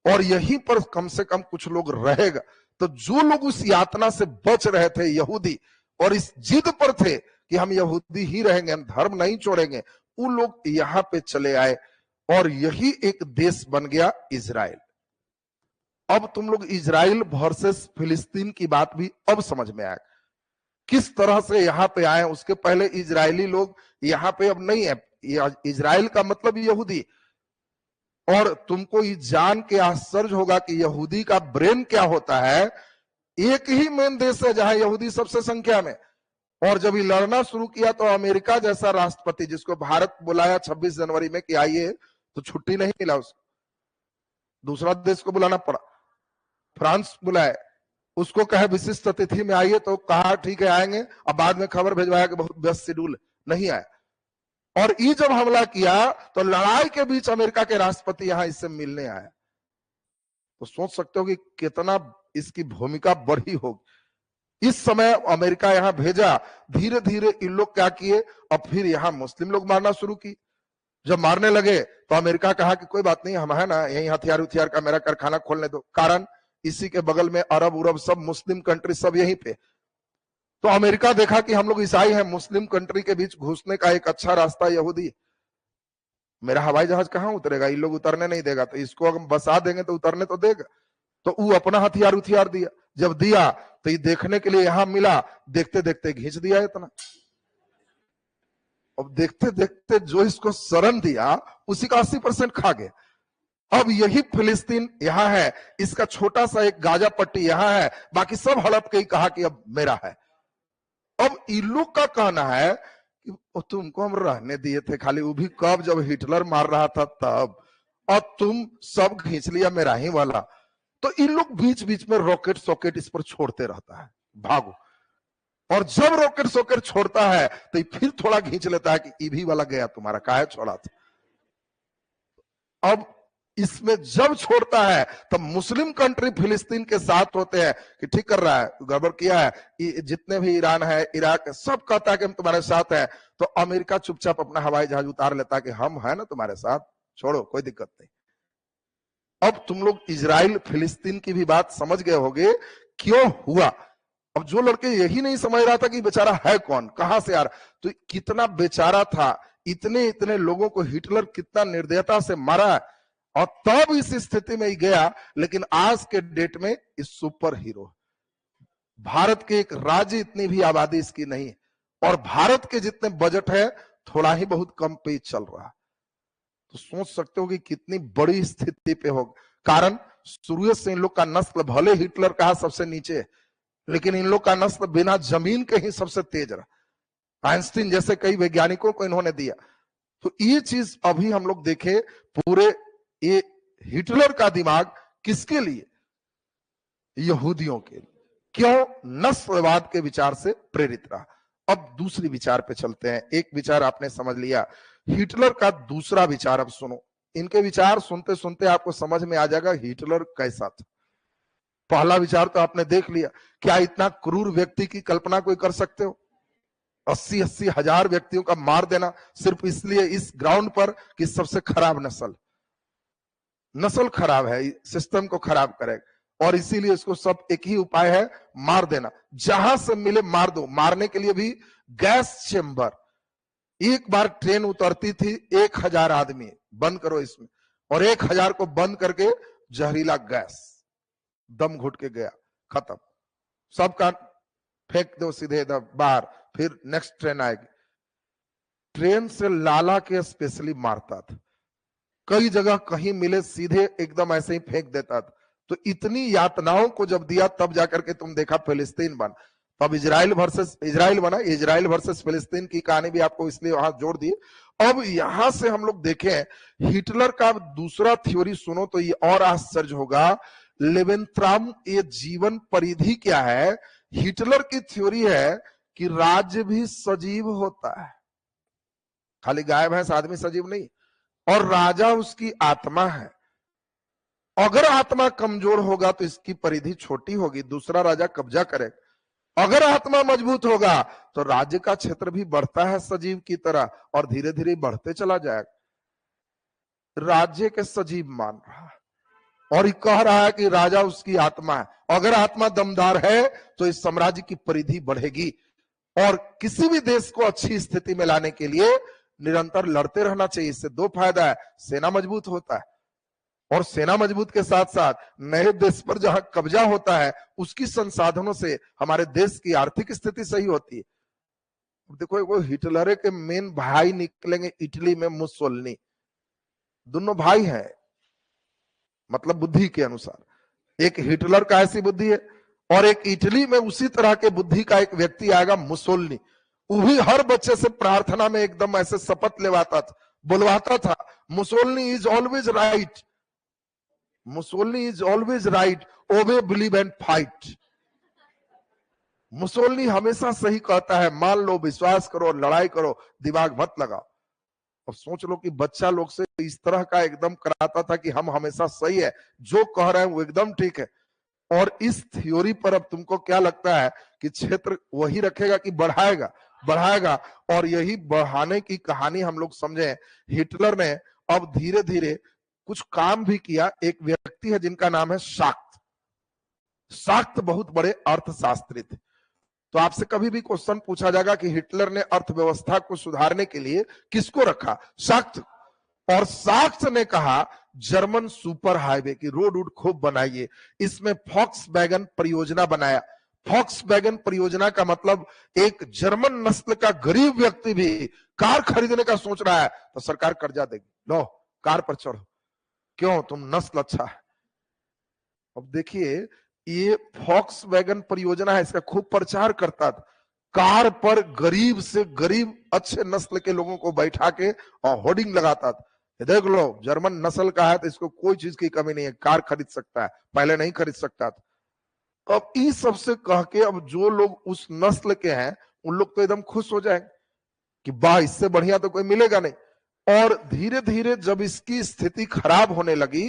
और यहीं पर कम से कम कुछ लोग रहेगा। तो जो लोग उस यातना से बच रहे थे यहूदी और इस जिद पर थे कि हम यहूदी ही रहेंगे, हम धर्म नहीं छोड़ेंगे, उन लोग यहां पे चले आए और यही एक देश बन गया इजराइल। अब तुम लोग इजराइल वर्सेस फिलिस्तीन की बात भी अब समझ में आएगा, किस तरह से यहां पे आए। उसके पहले इजरायली लोग यहां पे अब नहीं है, इजराइल का मतलब यहूदी। और तुमको ये जान के आश्चर्य होगा कि यहूदी का ब्रेन क्या होता है। एक ही मेन देश है जहां यहूदी सबसे संख्या में, और जब ये लड़ना शुरू किया तो अमेरिका जैसा राष्ट्रपति, जिसको भारत बुलाया 26 जनवरी में कि आइए, तो छुट्टी नहीं मिला उसको, दूसरा देश को बुलाना पड़ा, फ्रांस बुलाए, उसको कहे विशिष्ट अतिथि में आइए तो कहा ठीक है आएंगे, अब बाद में खबर भिजवाया कि बहुत व्यस्त शेड्यूल, नहीं आया। और ये जब हमला किया तो लड़ाई के बीच अमेरिका के राष्ट्रपति यहां इससे मिलने आया। तो सोच सकते हो कि कितना इसकी भूमिका बड़ी होगी। इस समय अमेरिका यहां भेजा, धीरे धीरे इन लोग क्या किए, और फिर यहां मुस्लिम लोग मारना शुरू की। जब मारने लगे तो अमेरिका कहा कि कोई बात नहीं, हम है ना, यही हथियार का मेरा कारखाना खोलने दो। कारण इसी के बगल में अरब उरब सब मुस्लिम कंट्री सब यहीं पे। तो अमेरिका देखा कि हम लोग ईसाई हैं, मुस्लिम कंट्री के बीच घुसने का एक अच्छा रास्ता यहूदी। मेरा हवाई जहाज कहां उतरेगा, इन लोग उतरने नहीं देगा, तो इसको अगर बसा देंगे तो उतरने तो देगा। तो वो अपना हथियार दिया। जब दिया तो ये देखने के लिए यहां मिला, देखते देखते घींच दिया इतना। अब देखते देखते जो इसको शरण दिया उसी का 80% खा गए। अब यही फिलिस्तीन यहां है, इसका छोटा सा एक गाजा पट्टी यहां है, बाकी सब हड़प के ही कहा कि अब मेरा है। अब इन लोग का कहना है कि तुमको हम रहने दिए थे खाली, वो भी कब, जब हिटलर मार रहा था तब, और तुम सब खींच लिया मेरा ही वाला। तो इन लोग बीच बीच में रॉकेट सॉकेट इस पर छोड़ते रहता है, भागो। और जब रॉकेट सॉकेट छोड़ता है तो फिर थोड़ा खींच लेता है कि ईवी वाला गया तुम्हारा, काहे छोड़ा था। अब इसमें जब छोड़ता है तब मुस्लिम कंट्री फिलिस्तीन के साथ होते हैं कि ठीक कर रहा है, गड़बड़ किया है, जितने भी ईरान है, इराक, सब कहता है कि हम तुम्हारे साथ हैं। तो अमेरिका चुपचाप अपना हवाई जहाज उतार लेता है कि हम है ना तुम्हारे साथ, छोड़ो कोई दिक्कत नहीं। अब तुम लोग इजराइल फिलिस्तीन की भी बात समझ गए होंगे क्यों हुआ। अब जो लड़के यही नहीं समझ रहा था कि बेचारा है कौन, कहां से आ रहा, तो कितना बेचारा था, इतने इतने लोगों को हिटलर कितना निर्दयता से मारा, और तब इस स्थिति में ही गया। लेकिन आज के डेट में इस सुपर हीरो, भारत के एक राज्य इतनी भी आबादी इसकी नहीं है, और भारत के जितने बजट है थोड़ा ही बहुत कम पे चल रहा। तो सोच सकते हो कि कितनी बड़ी स्थिति पे हो। कारण शुरू से इन लोग का नस्ल भले हिटलर का सबसे नीचे, लेकिन इन लोग का नस्ल बिना जमीन के ही सबसे तेज रहा। आइंस्टीन जैसे कई वैज्ञानिकों को इन्होंने दिया। तो ये चीज अभी हम लोग देखे, पूरे ये हिटलर का दिमाग किसके लिए, यहूदियों के लिए। क्यों? नस्लवाद के विचार से प्रेरित रहा। अब दूसरी विचार पे चलते हैं। एक विचार आपने समझ लिया, हिटलर का दूसरा विचार अब सुनो। इनके विचार सुनते सुनते आपको समझ में आ जाएगा हिटलर कैसा था। पहला विचार तो आपने देख लिया, क्या इतना क्रूर व्यक्ति की कल्पना कोई कर सकते हो? 80-80 हजार व्यक्तियों का मार देना सिर्फ इसलिए, इस ग्राउंड पर कि सबसे खराब नस्ल खराब है, सिस्टम को खराब करेगा, और इसीलिए इसको सब एक ही उपाय है, मार देना, जहां से मिले मार दो। मारने के लिए भी गैस चेंबर, एक बार ट्रेन उतरती थी 1000 आदमी, बंद करो इसमें, और 1000 को बंद करके जहरीला गैस, दम घुट के गया, खत्म, सबका फेंक दो सीधे बाहर, फिर नेक्स्ट ट्रेन आएगी। ट्रेन से लाला के स्पेशली मारता था, कई जगह कहीं मिले सीधे एकदम ऐसे ही फेंक देता था। तो इतनी यातनाओं को जब दिया तब जाकर के तुम देखा फिलिस्तीन बना। तब इजराइल बना, इजराइल वर्सेस फिलिस्तीन की कहानी भी आपको इसलिए वहां जोड़ दी। अब यहां से हम लोग देखें हिटलर का दूसरा थ्योरी सुनो तो ये और आश्चर्य होगा। लेवेंथ्राम, ये जीवन परिधि क्या है? हिटलर की थ्योरी है कि राज्य भी सजीव होता है, खाली गाय भैंस आदमी सजीव नहीं, और राजा उसकी आत्मा है। अगर आत्मा कमजोर होगा तो इसकी परिधि छोटी होगी, दूसरा राजा कब्जा करेगा। अगर आत्मा मजबूत होगा तो राज्य का क्षेत्र भी बढ़ता है सजीव की तरह, और धीरे धीरे बढ़ते चला जाएगा। राज्य के सजीव मान रहा है और कह रहा है कि राजा उसकी आत्मा है। अगर आत्मा दमदार है तो इस साम्राज्य की परिधि बढ़ेगी, और किसी भी देश को अच्छी स्थिति में लाने के लिए निरंतर लड़ते रहना चाहिए। इससे दो फायदा है, सेना मजबूत होता है, और सेना मजबूत के साथ साथ नए देश पर जहां कब्जा होता है उसकी संसाधनों से हमारे देश की आर्थिक स्थिति सही होती है। देखो वो हिटलर के मेन भाई निकलेंगे इटली में, मुसोलिनी, दोनों भाई हैं, मतलब बुद्धि के अनुसार। एक हिटलर का ऐसी बुद्धि है, और एक इटली में उसी तरह के बुद्धि का एक व्यक्ति आएगा, मुसोलिनी। वो भी हर बच्चे से प्रार्थना में एकदम ऐसे शपथ लेवाता था, बुलवाता था, Mussolini is always right, Mussolini is always right, obey believe and fight. Mussolini हमेशा सही कहता है, मान लो, विश्वास करो, लड़ाई करो, दिमाग मत लगाओ। अब सोच लो कि बच्चा लोग से इस तरह का एकदम कराता था कि हम हमेशा सही है, जो कह रहे हैं वो एकदम ठीक है। और इस थ्योरी पर अब तुमको क्या लगता है कि क्षेत्र वही रखेगा कि बढ़ाएगा? बढ़ाएगा। और यही बढ़ाने की कहानी हम लोग समझे, हिटलर ने अब धीरे धीरे कुछ काम भी किया। एक व्यक्ति है जिनका नाम है शाक्त। शाक्त बहुत बड़े अर्थशास्त्री थे। तो आपसे कभी भी क्वेश्चन पूछा जाएगा कि हिटलर ने अर्थव्यवस्था को सुधारने के लिए किसको रखा? शाक्त। और शाक्त ने कहा जर्मन सुपर हाईवे की रोड वोड खूब बनाइए। इसमें फॉक्सवैगन परियोजना बनाया। फॉक्सवैगन परियोजना का मतलब एक जर्मन नस्ल का गरीब व्यक्ति भी कार खरीदने का सोच रहा है तो सरकार कर्जा देगी, लो कार पर चढ़ो, क्यों? तुम नस्ल अच्छा है। अब देखिए, ये फॉक्सवैगन परियोजना है, इसका खूब प्रचार करता था। कार पर गरीब से गरीब अच्छे नस्ल के लोगों को बैठा के और होर्डिंग लगाता था, देख लो जर्मन नस्ल का है तो इसको कोई चीज की कमी नहीं है, कार खरीद सकता है, पहले नहीं खरीद सकता था। अब इस सबसे कह के अब जो लोग उस नस्ल के हैं उन लोग तो एकदम खुश हो जाएंगे कि वाह, इससे बढ़िया तो कोई मिलेगा नहीं। और धीरे धीरे जब इसकी स्थिति खराब होने लगी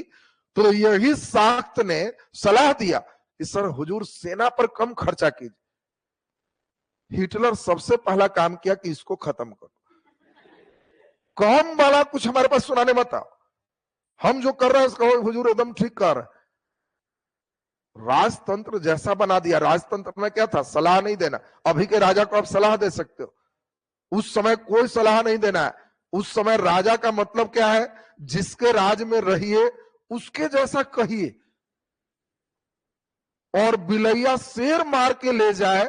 तो यही शाक्त ने सलाह दिया कि सर हुजूर सेना पर कम खर्चा कीजिए। हिटलर सबसे पहला काम किया कि इसको खत्म करो, कम वाला कुछ हमारे पास सुनाने मत आओ, हम जो कर रहे हैं उसको हुजूर एकदम ठीक कर रहे हैं। राजतंत्र जैसा बना दिया। राजतंत्र में क्या था? सलाह नहीं देना। अभी के राजा को आप सलाह दे सकते हो, उस समय कोई सलाह नहीं देना है। उस समय राजा का मतलब क्या है? जिसके राज में रहिए उसके जैसा कहिए। और बिलैया शेर मार के ले जाए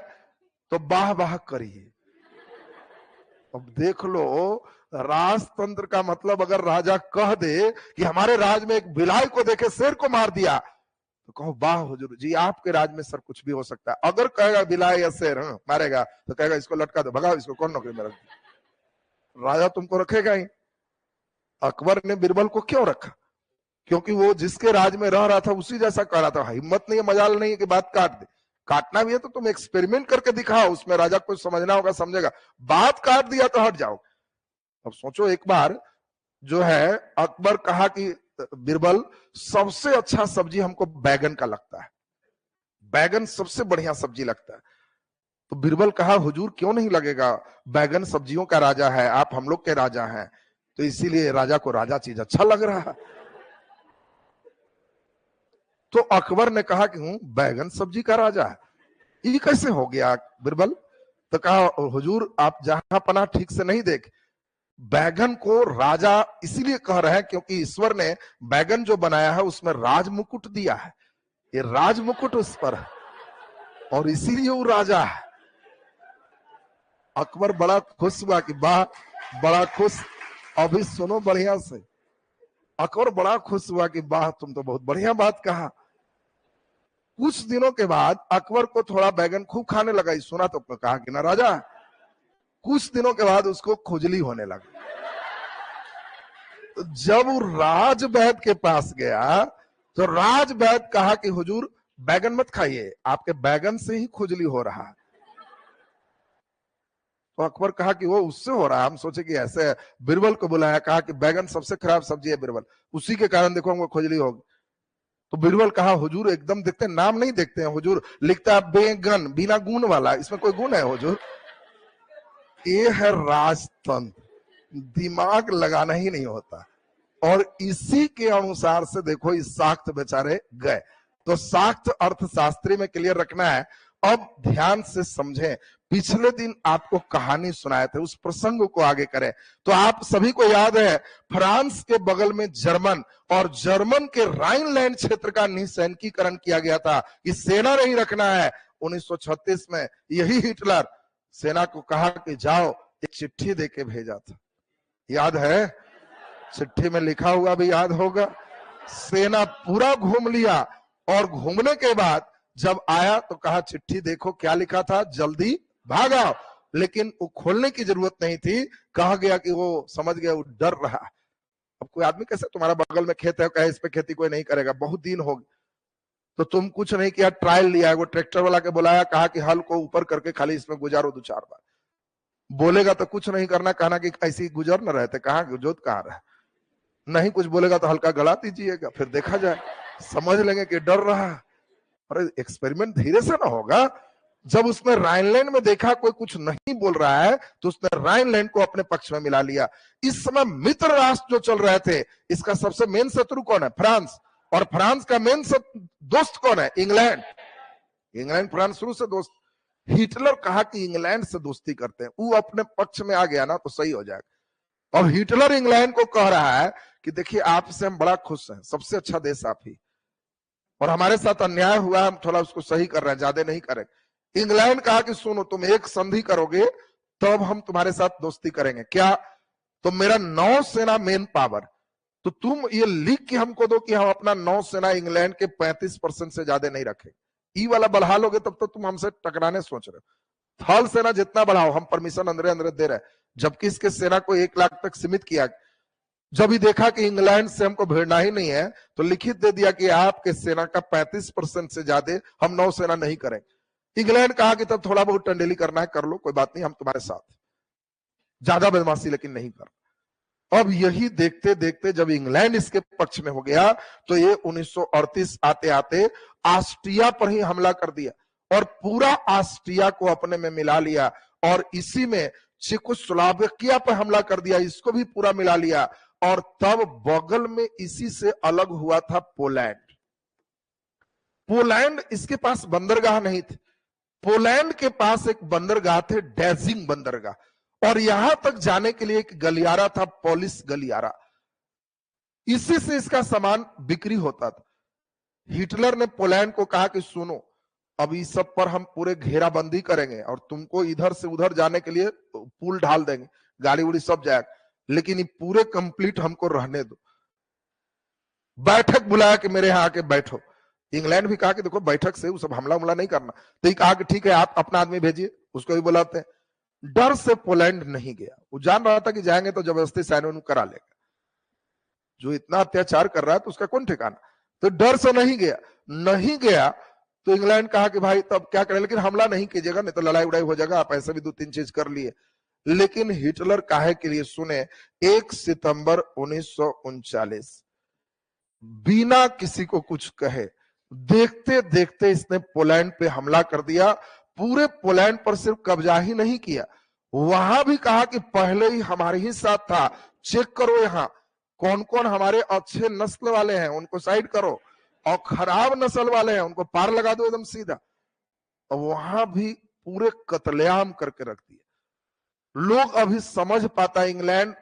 तो वाह वाह करिए। अब देख लो, राजतंत्र का मतलब अगर राजा कह दे कि हमारे राज में एक बिलाई को देखे शेर को मार दिया तो कहो वाह हुजूर जी, आपके राज में सर कुछ भी हो सकता है। अगर कहेगा बिलाई या शेर मारेगा तो कहेगा इसको लटका दो, भगाओ इसको, कौन नौकरी में रख दिया? राजा तुमको रखेगा ही। अकबर ने बिरबल को क्यों रखा? क्योंकि वो जिसके राज में रह रहा था उसी जैसा कर रहा था। हिम्मत नहीं है, मजाल नहीं है कि बात काट दे। काटना भी है तो तुम एक्सपेरिमेंट करके दिखाओ, उसमें राजा को समझना होगा, समझेगा। बात काट दिया तो हट जाओ। अब सोचो, एक बार जो है अकबर कहा कि बिरबल, सबसे अच्छा सब्जी हमको बैगन का लगता है, बैगन सबसे बढ़िया सब्जी लगता है। तो बिरबल कहा हुजूर क्यों नहीं लगेगा, बैगन सब्जियों का राजा है, आप हम लोग के राजा हैं, तो इसीलिए राजा को राजा चीज अच्छा लग रहा है। तो अकबर ने कहा कि हूं बैगन सब्जी का राजा है, ये कैसे हो गया बिरबल? तो कहा हुजूर आप जहां पना ठीक से नहीं देख, बैगन को राजा इसीलिए कह रहे हैं क्योंकि ईश्वर ने बैगन जो बनाया है उसमें राज मुकुट दिया है, ये राज मुकुट उस पर है और इसीलिए वो राजा है। अकबर बड़ा खुश हुआ कि वाह, बड़ा खुश। अभी सुनो बढ़िया से, अकबर बड़ा खुश हुआ कि वाह तुम तो बहुत बढ़िया बात कहा। कुछ दिनों के बाद अकबर को थोड़ा बैगन खूब खाने लगा, सुना तो कहा कि ना राजा। कुछ दिनों के बाद उसको खुजली होने लगा। तो जब वो राज वैद्य के पास गया तो राज वैद्य कहा कि हुजूर बैगन मत खाइए, आपके बैगन से ही खुजली हो रहा है। तो अकबर कहा कि वो उससे हो रहा है, हम सोचे कि ऐसे। बिरबल को बुलाया, कहा कि बैगन सबसे खराब सब्जी है बिरबल, उसी के कारण देखो हमको खुजली होगी। तो बिरबल कहा हुजूर एकदम देखते, नाम नहीं देखते हैं हुजूर, लिखता है बेगन, बिना गुण वाला, इसमें कोई गुण है हुजूर? ये है राजतंत्र, दिमाग लगाना ही नहीं होता। और इसी के अनुसार से देखो इस शाक्त बेचारे गए। तो शाक्त अर्थशास्त्री में क्लियर रखना है। अब ध्यान से समझें, पिछले दिन आपको कहानी सुनाए थे, उस प्रसंग को आगे करें तो आप सभी को याद है फ्रांस के बगल में जर्मन, और जर्मन के राइनलैंड क्षेत्र का निसैनिकीकरण किया गया था कि सेना नहीं रखना है। 1936 में यही हिटलर सेना को कहा कि जाओ, एक चिट्ठी देके भेजा था, याद है? चिट्ठी में लिखा हुआ भी याद होगा। सेना पूरा घूम लिया और घूमने के बाद जब आया तो कहा चिट्ठी देखो क्या लिखा था, जल्दी भागा। लेकिन वो खोलने की जरूरत नहीं थी, कहा गया कि वो समझ गया, वो डर रहा। अब कोई आदमी कैसे, तुम्हारा बगल में खेत है, कहे इस पे खेती कोई नहीं करेगा, बहुत दिन हो गए। तो तुम कुछ नहीं किया, ट्रायल लिया, वो ट्रैक्टर वाला के बुलाया, कहा कि हल को ऊपर करके खाली इसमें गुजारो 2-4 बार। बोलेगा तो कुछ नहीं करना, कहना कि ऐसी गुजर न रहते, कहाँ जोत कहाँ रहे। नहीं कुछ बोलेगा तो हल्का गला दीजिएगा, फिर देखा जाए, समझ लेंगे कि डर रहा। अरे एक्सपेरिमेंट धीरे से ना होगा। जब उसने राइनलैंड में देखा कोई कुछ नहीं बोल रहा है, तो उसने राइनलैंड को अपने पक्ष में मिला लिया। इस समय मित्र राष्ट्र जो चल रहे थे, इसका सबसे मेन शत्रु कौन है? फ्रांस। और फ्रांस का मेन दोस्त कौन है? इंग्लैंड। इंग्लैंड फ्रांस शुरू से दोस्त। हिटलर कहा कि इंग्लैंड से दोस्ती करते हैं, वो अपने पक्ष में आ गया ना तो सही हो जाएगा। और हिटलर इंग्लैंड को कह रहा है कि देखिए आपसे हम बड़ा खुश हैं, सबसे अच्छा देश आप ही, और हमारे साथ अन्याय हुआ, हम थोड़ा उसको सही कर रहे हैं, ज्यादा नहीं करेंगे। इंग्लैंड कहा कि सुनो, तुम एक संधि करोगे तब हम तुम्हारे साथ दोस्ती करेंगे। क्या? तो मेरा नौसेना मेन पावर, तो तुम ये लिख के हमको दो कि हम अपना नौसेना इंग्लैंड के 35% से ज्यादा नहीं रखें। ई वाला बढ़ा लोगे तब तो तुम हमसे टकराने सोच रहे हो। थल सेना जितना बढ़ाओ, हम परमिशन अंदर अंदर दे रहे, जबकि इसके सेना को 1 लाख तक सीमित किया। जब ही देखा कि इंग्लैंड से हमको भिड़ना ही नहीं है, तो लिखित दे दिया कि आपके सेना का 35% से ज्यादा हम नौसेना नहीं करेंगे। इंग्लैंड कहा कि तब थोड़ा बहुत टंडेली करना है कर लो, कोई बात नहीं, हम तुम्हारे साथ, ज्यादा बदमाशी लेकिन नहीं कर। अब यही देखते देखते जब इंग्लैंड इसके पक्ष में हो गया, तो ये 1938 आते आते ऑस्ट्रिया पर ही हमला कर दिया और पूरा ऑस्ट्रिया को अपने में मिला लिया, और इसी में चेकोस्लोवाकिया पर हमला कर दिया, इसको भी पूरा मिला लिया। और तब बगल में इसी से अलग हुआ था पोलैंड। पोलैंड इसके पास बंदरगाह नहीं थे, पोलैंड के पास एक बंदरगाह थे, डेजिंग बंदरगाह, और यहां तक जाने के लिए एक गलियारा था, पोलिस गलियारा, इसी से इसका सामान बिक्री होता था। हिटलर ने पोलैंड को कहा कि सुनो, अब इस सब पर हम पूरे घेराबंदी करेंगे और तुमको इधर से उधर जाने के लिए पुल ढाल देंगे, गाड़ी उड़ी सब जाएगा, लेकिन ये पूरे कंप्लीट हमको रहने दो। बैठक बुलाया कि मेरे यहाँ आके बैठो। इंग्लैंड भी कहा कि देखो बैठक से सब हमला उमला नहीं करना, तो ये कहा कि ठीक है आप अपना आदमी भेजिए, उसको भी बुलाते हैं। डर से पोलैंड नहीं गया, वो जान रहा था कि जाएंगे तो जबरदस्ती साइन करा लेगा, जो इतना अत्याचार कर रहा है तो उसका कौन ठिकाना, तो डर से नहीं गया। तो इंग्लैंड कहा कि भाई तब क्या करें, लेकिन हमला नहीं कीजिएगा, नहीं तो लड़ाई उड़ाई हो जाएगा, आप ऐसे भी 2-3 चीज कर लिए। लेकिन हिटलर काहे के लिए सुने, 1 सितंबर 1939 बिना किसी को कुछ कहे, देखते देखते इसने पोलैंड पे हमला कर दिया। पूरे पोलैंड पर सिर्फ कब्जा ही नहीं किया, वहां भी कहा कि पहले ही हमारे ही साथ था, चेक करो यहाँ कौन कौन हमारे अच्छे नस्ल वाले हैं उनको साइड करो, और खराब नस्ल वाले हैं उनको पार लगा दो एकदम सीधा। और वहां भी पूरे कत्लेआम करके रख दिए। लोग अभी समझ पाता, इंग्लैंड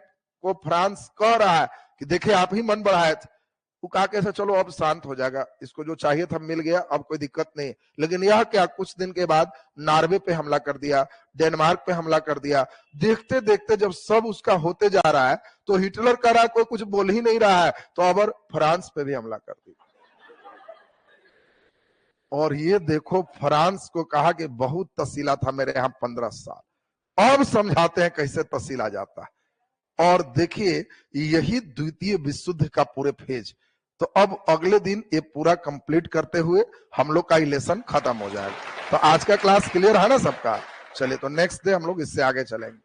को फ्रांस कह रहा है कि देखिए आप ही मन बढ़ाए थे, वो कहा कैसे चलो अब शांत हो जाएगा, इसको जो चाहिए था मिल गया, अब कोई दिक्कत नहीं। लेकिन यह क्या, कुछ दिन के बाद नॉर्वे पे हमला कर दिया, डेनमार्क पे हमला कर दिया। देखते देखते जब सब उसका होते जा रहा है, तो हिटलर कह रहा है कोई कुछ बोल ही नहीं रहा है, तो अब फ्रांस पे भी हमला कर दिया। और ये देखो, फ्रांस को कहा कि बहुत तसीला था मेरे यहाँ 15 साल, अब समझाते हैं कैसे तसीला जाता है। और देखिए यही द्वितीय विश्व युद्ध का पूरे फेज। तो अब अगले दिन ये पूरा कंप्लीट करते हुए हम लोग का लेसन खत्म हो जाएगा। तो आज का क्लास क्लियर है ना सबका? चलिए तो नेक्स्ट डे हम लोग इससे आगे चलेंगे।